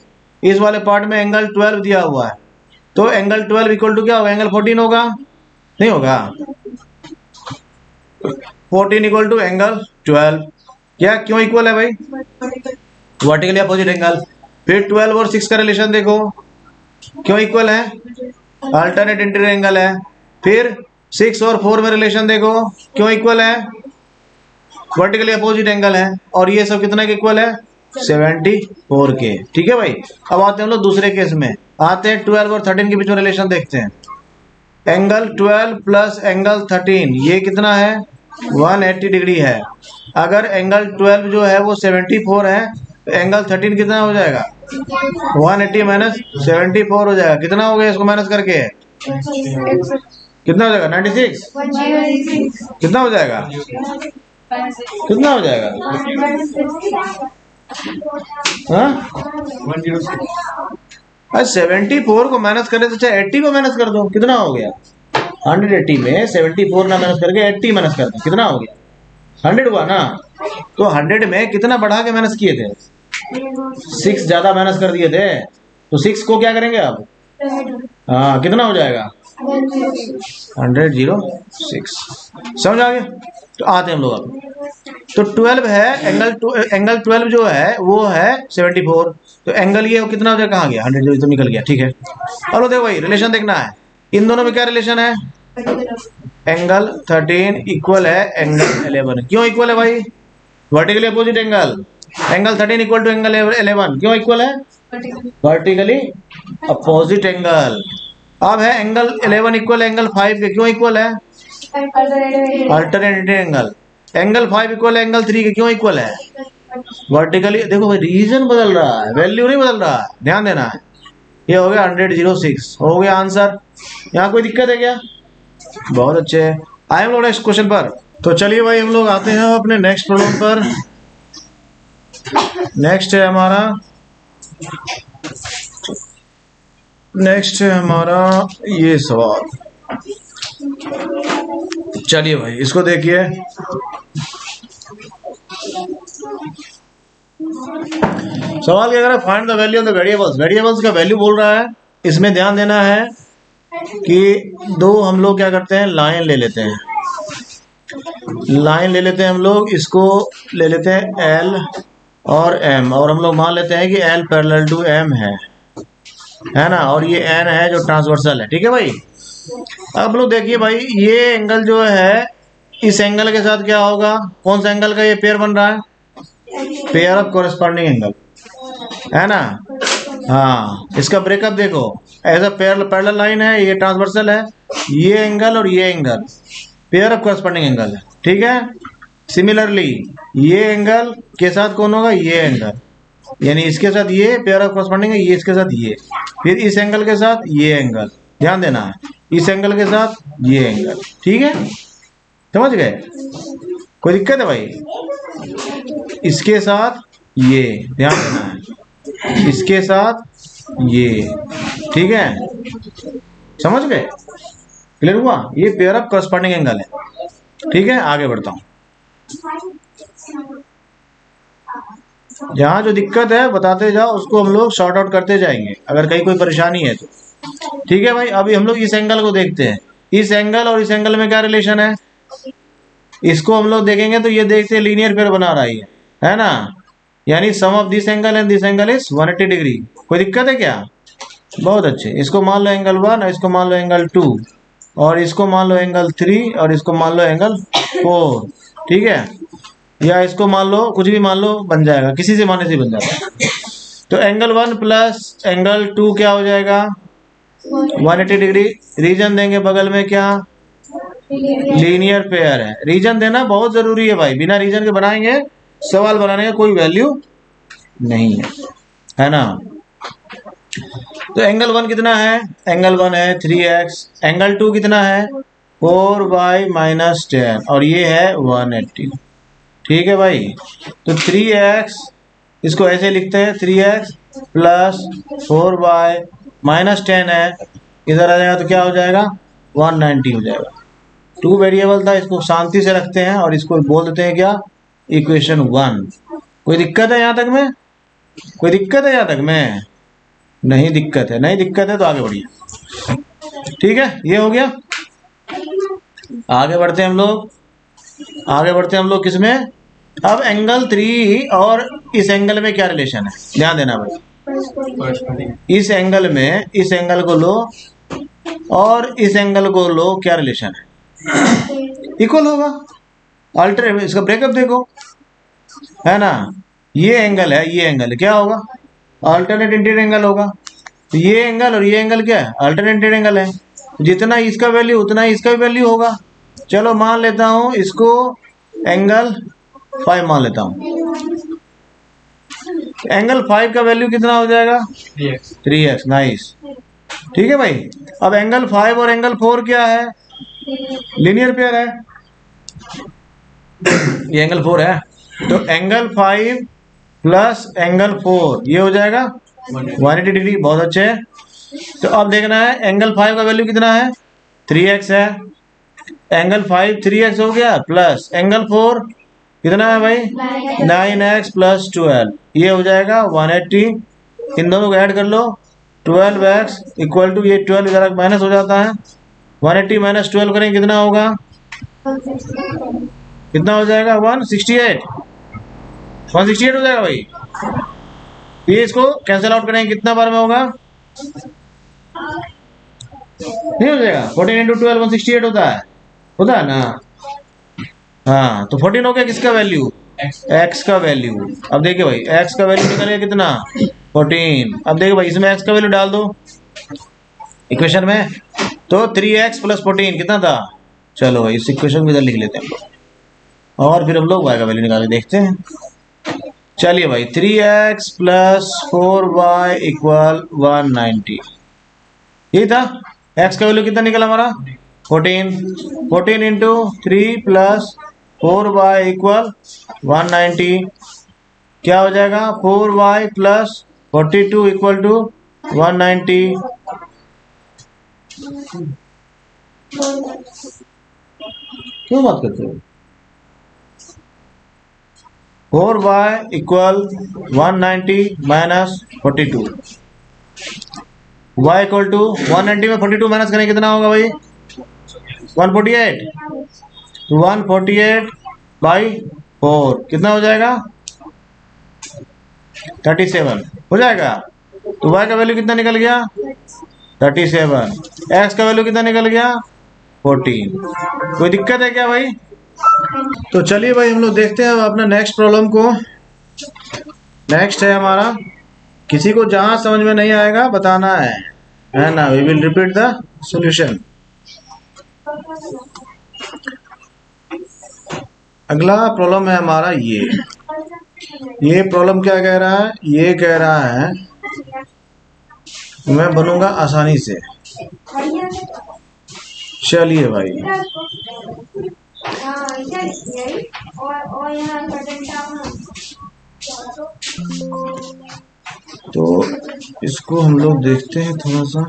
इस वाले पार्ट में एंगल 12 दिया हुआ है, तो एंगल 12 इक्वल टू क्या होगा, एंगल 14 होगा, नहीं होगा, 14 इक्वल टू एंगल 12। क्या, क्यों इक्वल है भाई, वर्टिकली अपोजिट एंगल। फिर 12 और 6 का रिलेशन देखो, क्यों इक्वल है, अल्टरनेट इंटीरियर एंगल है। फिर 6 और 4 में रिलेशन देखो, क्यों इक्वल है, वर्टिकली अपोजिट एंगल है। और ये सब कितना के इक्वल है, 74 के। ठीक है भाई। अब आते हैं हम लोग दूसरे केस में, आते हैं 12 और 13 के बीच में रिलेशन देखते हैं। एंगल 12 प्लस एंगल 13, ये कितना है, 180 डिग्री है। अगर एंगल 12 जो है वो 74 है, तो एंगल 13 कितना हो जाएगा, 180 माइनस 74 हो जाएगा। कितना हो गया इसको माइनस करके, कितना हो जाएगा, 96। कितना हो जाएगा, कितना हो जाएगा, हाँ 74 को माइनस करने से अच्छा 80 को माइनस कर दो, कितना हो गया, 180 में 74 ना माइनस करके 80 माइनस कर दो, कितना हो गया, 100 हुआ ना। तो 100 में कितना बढ़ा के माइनस किए थे, 6 ज्यादा माइनस कर दिए थे। तो 6 को क्या करेंगे अब, हाँ कितना हो जाएगा, 106। समझ आ गया। तो आते हैं हम लोग अब। तो 12 है एंगल 12 जो है वो है 74। तो एंगल ये कितना हो जाएगा, कहाँ गया, 100 जो तो निकल गया। ठीक है। अब देखो भाई रिलेशन देखना है, इन दोनों में क्या रिलेशन है, एंगल 13 इक्वल है एंगल 11। क्यों इक्वल है भाई, vertically opposite angle. Angle 13 equal to angle 11, क्यों इक्वल है, वर्टिकली अपोजिट एंगल। अब है एंगल 11 इक्वल एंगल 5 के, क्यों इक्वल है, अल्टरनेट एंगल। एंगल 5 इक्वल है एंगल 3 के, क्यों इक्वल है, वर्टिकली। देखो भाई रीजन बदल रहा है, वैल्यू नहीं बदल रहा है, ध्यान देना है। ये हो गया 106, हो गया आंसर। यहाँ कोई दिक्कत है क्या, बहुत अच्छे। आए हम लोग नेक्स्ट क्वेश्चन पर। तो चलिए भाई हम लोग आते हैं अपने नेक्स्ट प्रॉब्लम पर। नेक्स्ट है हमारा ये सवाल। चलिए भाई इसको देखिए। सवाल क्या कर रहा है, find the value of the variables. Variables का वैल्यू बोल रहा है। इसमें ध्यान देना है कि दो हम लोग क्या करते हैं, लाइन ले लेते हैं। लाइन ले लेते हैं हम लोग, इसको ले लेते हैं L और M, और हम लोग मान लेते हैं कि L पैरेलल टू M है ना, और ये N है जो ट्रांसवर्सल है। ठीक है भाई। अब लोग देखिए भाई, ये एंगल जो है इस एंगल के साथ क्या होगा, कौन सा एंगल का ये पेयर बन रहा है, पेयर ऑफ कोरिस्पॉन्डिंग एंगल, है ना। हाँ इसका ब्रेकअप देखो, ऐसा पैरेलल लाइन है, ये ट्रांसवर्सल है, ये एंगल और ये angle pair of corresponding angle है। ठीक है। सिमिलरली ये एंगल के साथ कौन होगा, ये एंगल, यानी इसके साथ ये पेयर ऑफ कोरिस्पॉन्डिंग है, ये इसके साथ ये, फिर इस एंगल के साथ ये एंगल, ध्यान देना है, इस एंगल के साथ ये एंगल। ठीक है, समझ गए, कोई दिक्कत है भाई, इसके साथ ये, ध्यान देना है, इसके साथ ये। ठीक है, समझ गए, क्लियर हुआ, ये पेयर ऑफ कोरिस्पॉन्डिंग एंगल है। ठीक है, आगे बढ़ता हूं। जहां जो दिक्कत है बताते जाओ, उसको हम लोग सॉर्ट आउट करते जाएंगे अगर कहीं कोई परेशानी है तो। ठीक है भाई। अभी हम लोग इस एंगल को देखते हैं। इस एंगल और इस एंगल में क्या रिलेशन है, इसको हम लोग देखेंगे तो ये देखते लीनियर पेयर बना रहा है ना, यानी sum of this angle and this angle is 180 degree. कोई दिक्कत है क्या? बहुत अच्छे। इसको मान लो एंगल 1 और इसको मान लो एंगल 2 और इसको मान लो एंगल 3 और इसको मान लो एंगल 4, ठीक है, या इसको मान लो कुछ भी मान लो, बन जाएगा, किसी से मानने से बन जाता है। तो एंगल 1 प्लस एंगल 2 क्या हो जाएगा? 180 डिग्री। रीजन देंगे बगल में, क्या? लीनियर पेयर है। रीजन देना बहुत जरूरी है भाई, बिना रीजन के बनाएंगे सवाल बनाने का कोई वैल्यू नहीं है ना। तो एंगल 1 कितना है? एंगल 1 है 3x। एंगल 2 कितना है? 4y माइनस 10 और ये है 180, ठीक है भाई। तो 3x, इसको ऐसे लिखते हैं 3x प्लस 4y माइनस 10 है, इधर आ जाएगा तो क्या हो जाएगा? 190 हो जाएगा। 2 वेरिएबल था, इसको शांति से रखते हैं और इसको बोल देते हैं क्या? इक्वेशन 1। कोई दिक्कत है यहाँ तक में? कोई दिक्कत है यहाँ तक में? नहीं दिक्कत है, नहीं दिक्कत है तो आगे बढ़िए, ठीक है। ये हो गया। आगे बढ़ते हैं हम लोग, आगे बढ़ते हैं हम लोग किसमें? अब एंगल 3 और इस एंगल में क्या रिलेशन है, ध्यान देना भाई। इस एंगल में इस एंगल को लो और इस एंगल को लो, क्या रिलेशन है? इक्वल होगा। अल्टरनेट, इसका ब्रेकअप देखो, है ना। ये एंगल है, ये एंगल क्या होगा? अल्टरनेट इंटीरियर एंगल होगा। तो ये एंगल और ये एंगल क्या है? अल्टरनेट एंगल है। जितना इसका वैल्यू उतना ही इसका भी वैल्यू होगा। चलो मान लेता हूं इसको एंगल 5 मान लेता हूं। एंगल 5 का वैल्यू कितना हो जाएगा? 3x। नाइस, ठीक है भाई। अब एंगल 5 और एंगल 4 क्या है? लीनियर पेयर है। ये एंगल 4 है, तो एंगल 5 प्लस एंगल 4 ये हो जाएगा 180 डिग्री। बहुत अच्छे। तो अब देखना है एंगल 5 का वैल्यू कितना है? 3x है। एंगल 5 3x हो गया, प्लस एंगल 4 कितना है भाई? 9x प्लस 12, ये हो जाएगा 180। इन दोनों को ऐड कर लो, 12x इक्वल टू, ये 12 इधर माइनस हो जाता है, 180 माइनस 12 करेंगे कितना होगा? कितना हो जाएगा? 168। 168 हो जाएगा भाई। ये इसको कैंसिल आउट करेंगे कितना बार में होगा? नहीं हो जाएगा। 14 इंटू 12 168 होता है ना। हाँ, तो 14 हो गया किसका वैल्यू? x का वैल्यू। अब देखिए भाई x का वैल्यू निकलेगा कितना? 14। अब देखिए भाई इसमें x का वैल्यू डाल दो इक्वेशन में, तो 3x प्लस 14 कितना था? चलो भाई इस इक्वेशन को इधर लिख लेते हैं और फिर हम लोग y का वैल्यू निकाल के देखते हैं। चलिए भाई 3x प्लस 4y इक्वल 190, यही था। x का वैल्यू कितना निकला हमारा? 14। 14 इंटू 3 प्लस 4y इक्वल 190, क्या हो जाएगा? 4y plus 42 equal to 190। क्यों बात करते हो? 4y equal 190 minus 42, y equal to 190 में 42 माइनस करें कितना होगा भाई? 148। तो 148 बाई 4 कितना हो जाएगा? 37 हो जाएगा। तो y का वैल्यू कितना निकल गया? 37। x का वैल्यू कितना निकल गया? 14। कोई दिक्कत है क्या भाई? तो चलिए भाई हम लोग देखते हैं अपना नेक्स्ट प्रॉब्लम को। नेक्स्ट है हमारा, किसी को जहां समझ में नहीं आएगा बताना है ना। We will repeat the solution. अगला प्रॉब्लम है हमारा ये प्रॉब्लम क्या कह रहा है? ये कह रहा है मैं बनूंगा आसानी से। चलिए भाई तो इसको हम लोग देखते हैं थोड़ा सा।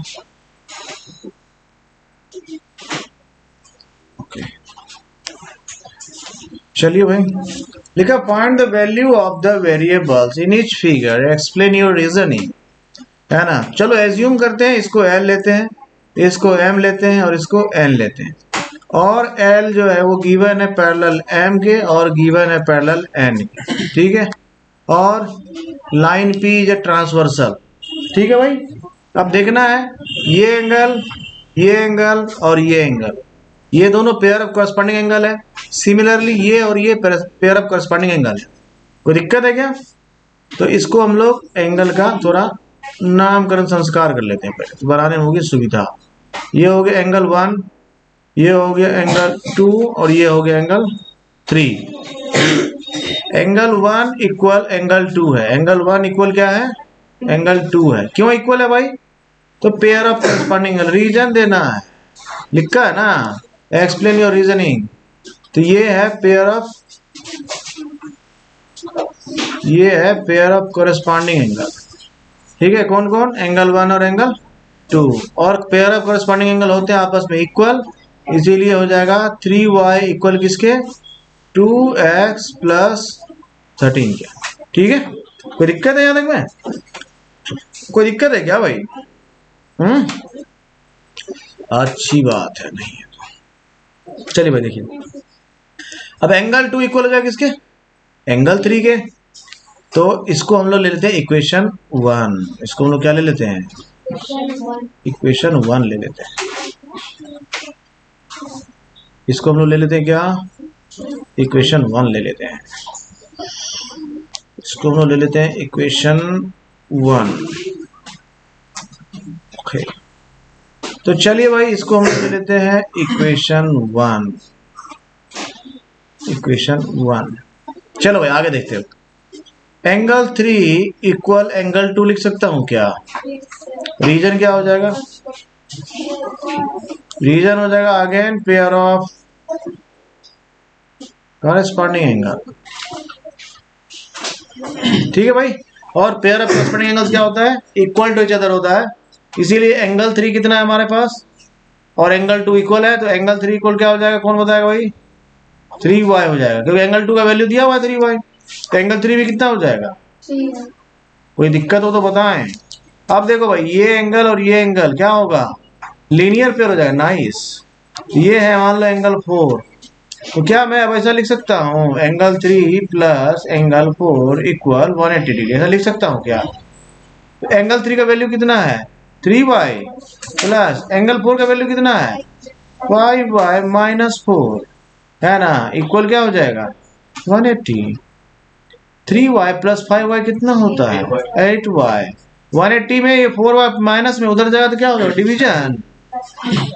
ओके चलिए भाई, लिखा find the value of the variables in each figure, explain your reasoning, है ना। चलो एज्यूम करते हैं इसको l लेते हैं, इसको m लेते हैं और इसको n लेते हैं। और एल जो है वो गिवन है पैरेलल एम के और गिवन है पैरेलल एन के, ठीक है। और लाइन पी इज ट्रांसवर्सल, ठीक है भाई। अब देखना है ये एंगल और ये एंगल, ये दोनों पेयर ऑफ करस्पॉन्डिंग एंगल है। सिमिलरली ये और ये पेयर ऑफ करस्पॉन्डिंग एंगल है। कोई दिक्कत है क्या? तो इसको हम लोग एंगल का थोड़ा नामकरण संस्कार कर लेते हैं पहले, तो बनाने में होगी सुविधा। ये हो गया एंगल 1, ये हो गया एंगल 2 और ये हो गया एंगल 3। एंगल 1 इक्वल एंगल 2 है। एंगल 1 इक्वल क्या है? एंगल 2 है। क्यों इक्वल है भाई? तो pair of corresponding angle, reason देना है, लिखा है ना, एक्सप्लेन योर रीजनिंग। तो ये है पेयर ऑफ कोरेस्पॉन्डिंग एंगल, ठीक है। कौन कौन? एंगल 1 और एंगल 2। और पेयर ऑफ कोरेस्पॉन्डिंग एंगल होते हैं आपस में इक्वल, इसीलिए हो जाएगा 3y इक्वल किसके? 2x प्लस 13 के, ठीक है। कोई दिक्कत है यहाँ तक में? कोई दिक्कत है क्या भाई? अच्छी बात है, नहीं है तो चलिए भाई देखिए। अब एंगल 2 इक्वल हो जाएगा किसके? एंगल 3 के। तो इसको हम लोग ले लेते हैं इक्वेशन 1। इसको हम लोग क्या ले लेते हैं? इक्वेशन 1 ले लेते हैं। इसको हम लोग ले लेते हैं क्या? इक्वेशन 1 ले लेते हैं। इसको हम लोग ले लेते हैं इक्वेशन 1। ओके, तो चलिए भाई इसको हम लोग ले लेते हैं इक्वेशन 1। इक्वेशन 1, चलो भाई आगे देखते हो। एंगल 3 इक्वल एंगल 2 लिख सकता हूं क्या? रीजन क्या हो जाएगा? रीजन हो जाएगा again pair of corresponding angle, ठीक है भाई। और पेयर ऑफ कॉरेस्पॉन्डिंग एंगल क्या होता है? इक्वल टू ईच अदर होता है। इसीलिए एंगल 3 कितना है हमारे पास और एंगल 2 इक्वल है, तो एंगल 3 इक्वल क्या हो जाएगा? कौन बताएगा भाई? 3y हो जाएगा, क्योंकि एंगल 2 का वैल्यू दिया हुआ है 3y। तो एंगल 3 भी कितना हो जाएगा? कोई दिक्कत हो तो बताएं। अब देखो भाई, ये एंगल और ये एंगल क्या होगा? लीनियर पेयर हो जाएगा। नाइस। ये है मान लो एंगल 4, तो क्या मैं अब ऐसा लिख सकता हूँ angle 3 plus angle 4 equal 180 degree, ऐसा लिख सकता हूँ क्या? तो एंगल 3 का वैल्यू कितना है? 3y प्लस एंगल 4 का वैल्यू कितना है? 5y माइनस 4, है ना, इक्वल क्या हो जाएगा? 180। 3y प्लस 5y कितना होता है? 8y। 180 में ये 4y माइनस में उधर जाएगा तो क्या हो जाएगा? डिवीजन,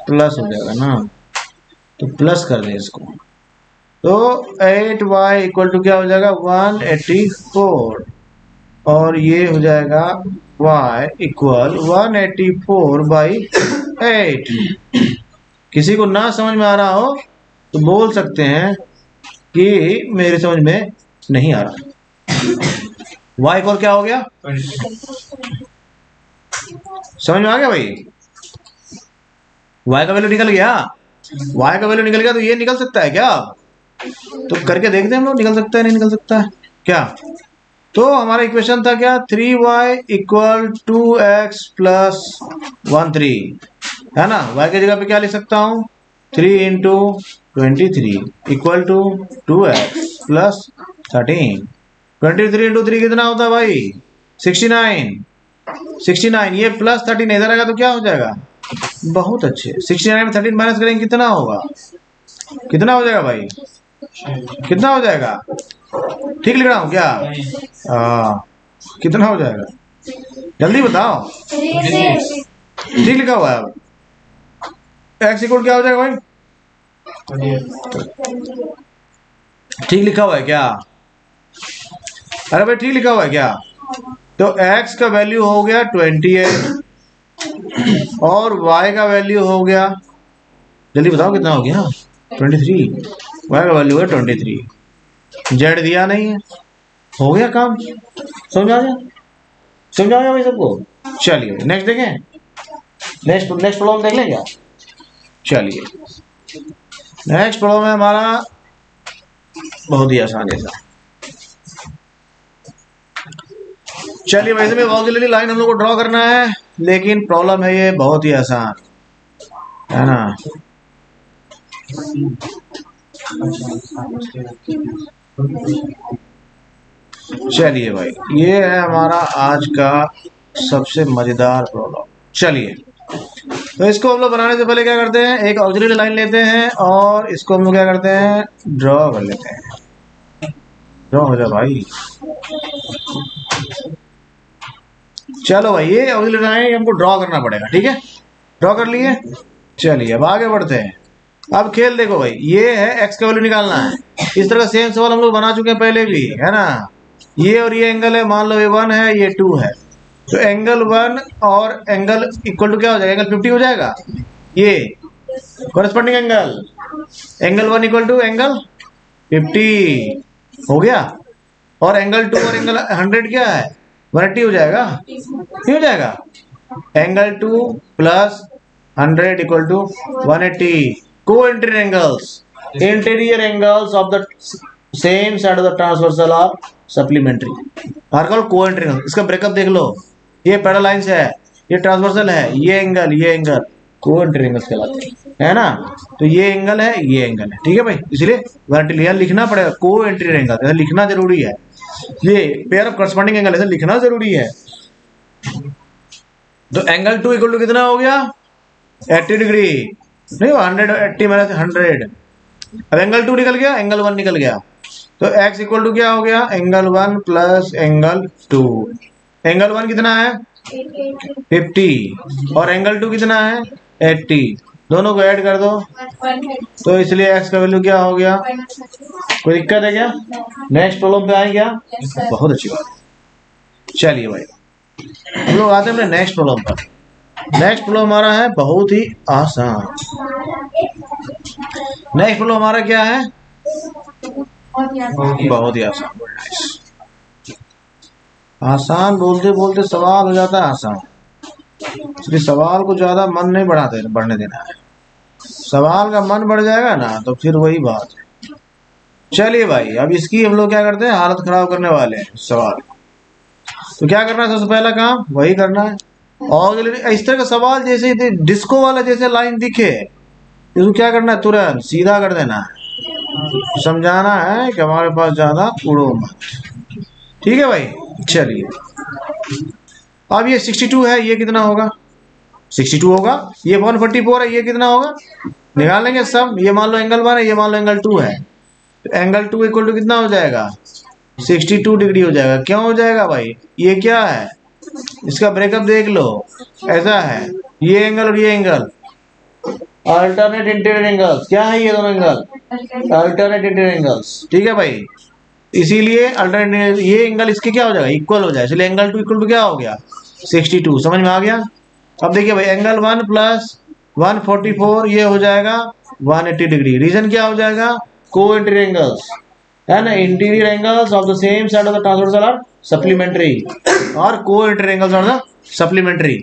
प्लस हो जाएगा ना, तो प्लस कर दे इसको। तो 8y इक्वल टू क्या हो जाएगा? 184। और ये हो जाएगा y इक्वल 184/8। किसी को ना समझ में आ रहा हो तो बोल सकते हैं कि मेरी समझ में नहीं आ रहा। y इक्वल क्या हो गया? समझ में आ गया भाई? y का वैल्यू निकल गया। y का वैल्यू निकल गया तो ये निकल सकता है क्या? तो करके देखते हैं हम लोग, निकल सकता है नहीं निकल सकता है क्या? तो हमारा इक्वेशन था क्या? 3y इक्वल 2x प्लस 13, है ना। y की जगह पे क्या लिख सकता हूँ? 3 into 23 equal to 2x plus 13। 23 into 3 कितना होता है भाई? 69। ये प्लस 13 इधर आएगा तो क्या हो जाएगा? बहुत अच्छे। 69 में 13 माइनस करेंगे कितना होगा? कितना हो जाएगा भाई? कितना हो जाएगा? ठीक लिख रहा हूँ क्या? कितना हो जाएगा? जल्दी बताओ। ठीक लिखा हुआ है। अब एक्स इक्वल क्या हो जाएगा भाई? ठीक लिखा हुआ है क्या? अरे भाई ठीक लिखा हुआ है क्या? तो x का वैल्यू हो गया 28 और y का वैल्यू हो गया, जल्दी बताओ कितना हो गया? 23। y का वैल्यू है 23। जेड दिया नहीं है, हो गया काम। समझ आ गया? समझ आ गया भाई सबको? चलिए नेक्स्ट देखें। नेक्स्ट प्रॉब्लम देख लें क्या? चलिए नेक्स्ट प्रॉब्लम है हमारा बहुत ही आसान जैसा। चलिए वैसे में ऑक्सिलरी लाइन हम लोग को ड्रॉ करना है, लेकिन प्रॉब्लम है ये बहुत ही आसान, है ना। चलिए भाई, ये है हमारा आज का सबसे मजेदार प्रॉब्लम। चलिए, तो इसको हम लोग बनाने से पहले क्या करते हैं, एक ऑक्सिलरी लाइन लेते हैं और इसको हम लोग क्या करते हैं, ड्रॉ कर लेते हैं। ड्रॉ हो जाए भाई। चलो भाई, ये ऑक्सिलरी लाइन हमको ड्रॉ करना पड़ेगा, ठीक है। ड्रॉ कर लिए। चलिए अब आगे बढ़ते हैं। अब खेल देखो भाई, ये है एक्स का वैल्यू निकालना है। इस तरह का सेम सवाल हम लोग बना चुके हैं पहले भी, है ना। ये और ये एंगल है, मान लो ये 1 है, ये 2 है। तो एंगल 1 और एंगल इक्वल टू क्या हो जाएगा, एंगल 50 हो जाएगा। ये corresponding angle, angle 1 equal to angle 50 हो गया। और एंगल 2 और एंगल 100 क्या है, 180 हो जाएगा। नहीं हो जाएगा, angle 2 plus 100 equal to 180। Co-interior angles, interior angles of the same side of the transversal are supplementary are called co-interior angles। इसका ब्रेकअप देख लो, ये पैरेलल लाइन से है, ये ट्रांसवर्सल है, ये एंगल को-इंटीरियर एंगल्स कहलाते हैं, है ना। तो ये एंगल है, ये एंगल है, ठीक है भाई। इसलिए वर्टिकल लिखना पड़ेगा, को-इंटीरियर एंगल ऐसा लिखना जरूरी है। ये पेयर ऑफ करस्पॉन्डिंग एंगल ऐसा लिखना जरूरी है। तो एंगल 2 इक्वल टू कितना हो गया, 80 डिग्री। नहीं, 180 माइनस 100। अब एंगल 2 निकल गया, एंगल 1 निकल गया। तो x इक्वल टू क्या हो गया, एंगल 1 प्लस एंगल 2। एंगल 1 कितना है 50 और एंगल 2 कितना है 80। दोनों को ऐड कर दो, तो इसलिए x का वैल्यू क्या हो गया। कोई दिक्कत है क्या, नेक्स्ट प्रॉब्लम पे आए क्या। बहुत अच्छी बात। चलिए भाई, हम लोग आते हैं अपने नेक्स्ट प्रॉब्लम पर। नेक्स्ट प्रॉब्लम हमारा है बहुत ही आसान। नेक्स्ट प्रॉब्लम हमारा क्या है, बहुत ही आसान। आसान बोलते बोलते सवाल हो जाता है आसान, इसलिए सवाल को ज्यादा मन नहीं बढ़ने देना है। सवाल का मन बढ़ जाएगा ना तो फिर वही बात है। चलिए भाई, अब इसकी हम लोग क्या करते हैं, हालत खराब करने वाले हैं सवाल। तो क्या करना है, सबसे पहला काम वही करना है। और इस तरह का सवाल जैसे डिस्को वाला जैसे लाइन दिखे, इसको क्या करना है, तुरंत सीधा कर देना है। समझाना है कि हमारे पास ज्यादा उड़ो मत, ठीक है भाई। चलिए, अब ये 62 है, ये कितना होगा, 62 होगा। ये 144 है, ये कितना होगा, निकाल लेंगे सब। ये मान लो एंगल 1 है, ये मान लो एंगल 2 है। तो एंगल 2 इक्वल टू कितना हो जाएगा, 62 डिग्री हो जाएगा। क्यों हो जाएगा भाई, ये क्या है, इसका ब्रेकअप देख लो, ऐसा है। ये एंगल और ये एंगल अल्टरनेट इंटीरियर एंगल्स, क्या है ये दोनों एंगल, अल्टरनेट इंटीरियर एंगल्स, ठीक है भाई। इसीलिए अल्टरनेट ये एंगल इसके क्या हो जाएगा, इक्वल हो जाए। इसलिए एंगल 2 इक्वल टू क्या हो गया, 62। समझ में आ गया। अब देखिए भाई, एंगल 1 प्लस 144 ये हो जाएगा 180 डिग्री। रीजन क्या हो जाएगा, को इंटीरियर एंगल्स, है ना। Interior angles of the same side of the transversal are supplementary और co-interior angles are the supplementary.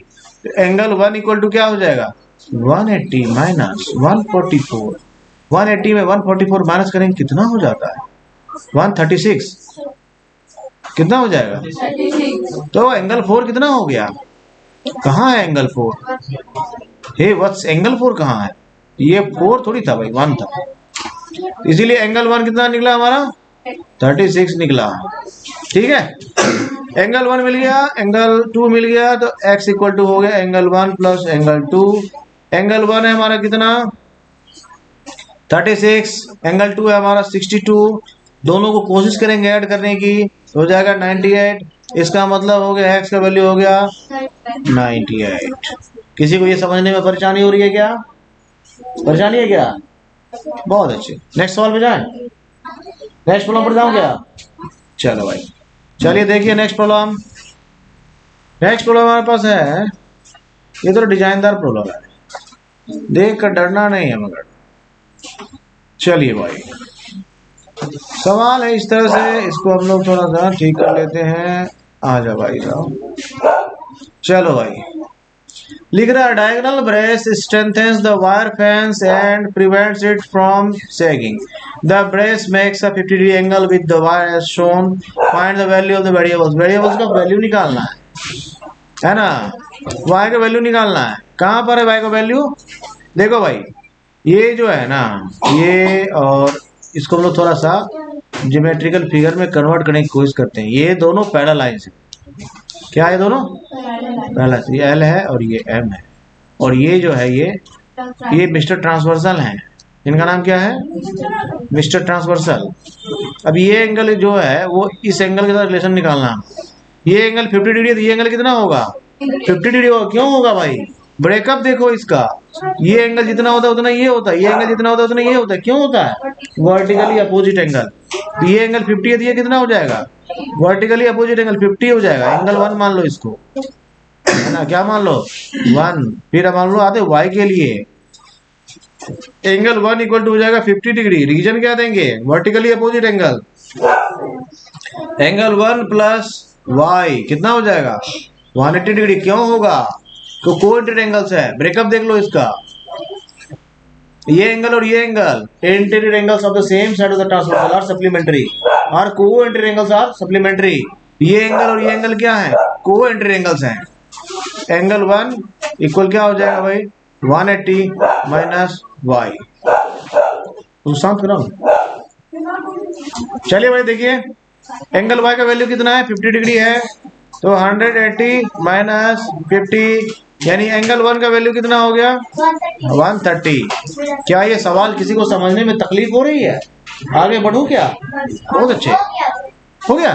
Angle 1 equal to क्या हो जाएगा, 180 माइनस 144। 180 में 144 माइनस करेंगे कितना हो जाता है, 136। कितना हो जाएगा, तो एंगल 4 कितना हो गया, कहाँ है एंगल 4, हे व्हाट्स एंगल 4 कहाँ है, ये 4 थोड़ी था भाई, 1 था। इसीलिए एंगल 1 कितना निकला हमारा, 36 निकला, ठीक है। एंगल 1 मिल गया, एंगल 2 मिल गया, तो x इक्वल टू हो गया एंगल 1 प्लस एंगल 2। एंगल 1 है हमारा कितना 36, एंगल 2 है हमारा 62। दोनों को कोशिश करेंगे ऐड करने की, हो जाएगा 98। इसका मतलब हो गया x का वैल्यू हो गया 98। किसी को ये समझने में परेशानी हो रही है क्या, परेशानी है क्या, बहुत अच्छे। नेक्स्ट सवाल पे जाएं, नेक्स्ट प्रॉब्लम पर जाऊं क्या, चलो भाई। चलिए देखिए नेक्स्ट प्रॉब्लम। नेक्स्ट प्रॉब्लम हमारे पास है, ये तो डिजाइनदार प्रॉब्लम है, देख कर डरना नहीं है मगर। चलिए भाई, सवाल है इस तरह से, इसको हम लोग थोड़ा सा ठीक कर लेते हैं। आ जा भाई साहब, चलो भाई। लिख रहा है, diagonal brace strengthens the wire fence and prevents it from sagging. The brace makes a 50 degree angle with the wire as shown. Find the value of the variables. Variables का वैल्यू निकालना है ना, वाई का value निकालना है। कहाँ पर है वाई का वैल्यू, देखो भाई, ये जो है ना, ये और इसको हम लोग थोड़ा सा ज्योमेट्रिकल फिगर में कन्वर्ट करने की कोशिश करते हैं। ये दोनों पैरेलल लाइंस है। क्या है दोनों? पैरेलल। ये एल है और ये एम है, और ये जो है ये मिस्टर ट्रांसवर्सल है। इनका नाम क्या है? Mister transversal. अब ये एंगल जो है वो इस एंगल के साथ रिलेशन निकालना। ये एंगल 50 डिग्री है तो ये एंगल कितना होगा? 50 डिग्री होगा। क्यों होगा भाई? ब्रेकअप देखो इसका, ये एंगल जितना होता है उतना ये होता है, ये एंगल जितना होता है उतना ये होता है। क्यों होता है? Vertically opposite angle. ये एंगल 50 है तो ये कितना हो जाएगा? वर्टिकली अपोजिट एंगल 50 हो जाएगा। एंगल 1 मान लो इसको, है ना? क्या मान लो? 1। फिर अब मान लो आते y के लिए, एंगल 1 इक्वल टू हो जाएगा 50 डिग्री। रीजन क्या देंगे? Vertically opposite angle. Angle 1 plus y कितना हो जाएगा? 180 डिग्री। क्यों होगा? तो कोइंसिडेंट एंगल्स है। ब्रेकअप देख लो इसका, ये एंगल और ये angle, interior angles of the same side of the transversal are supplementary, और कोइंसिडेंट एंगल्स आर सप्लीमेंट्री। ये एंगल और ये एंगल क्या है? कोइंसिडेंट एंगल्स हैं। एंगल 1 इक्वल क्या हो जाएगा भाई? 180 माइनस y। तो शांत करो। चलिए भाई देखिए, एंगल y का वैल्यू कितना है? 50 डिग्री है, तो 180 माइनस 50 यानी एंगल 1 का वैल्यू कितना हो गया? 130। क्या ये सवाल किसी को समझने में तकलीफ हो रही है? आगे बढ़ूं क्या? बहुत अच्छे, हो गया।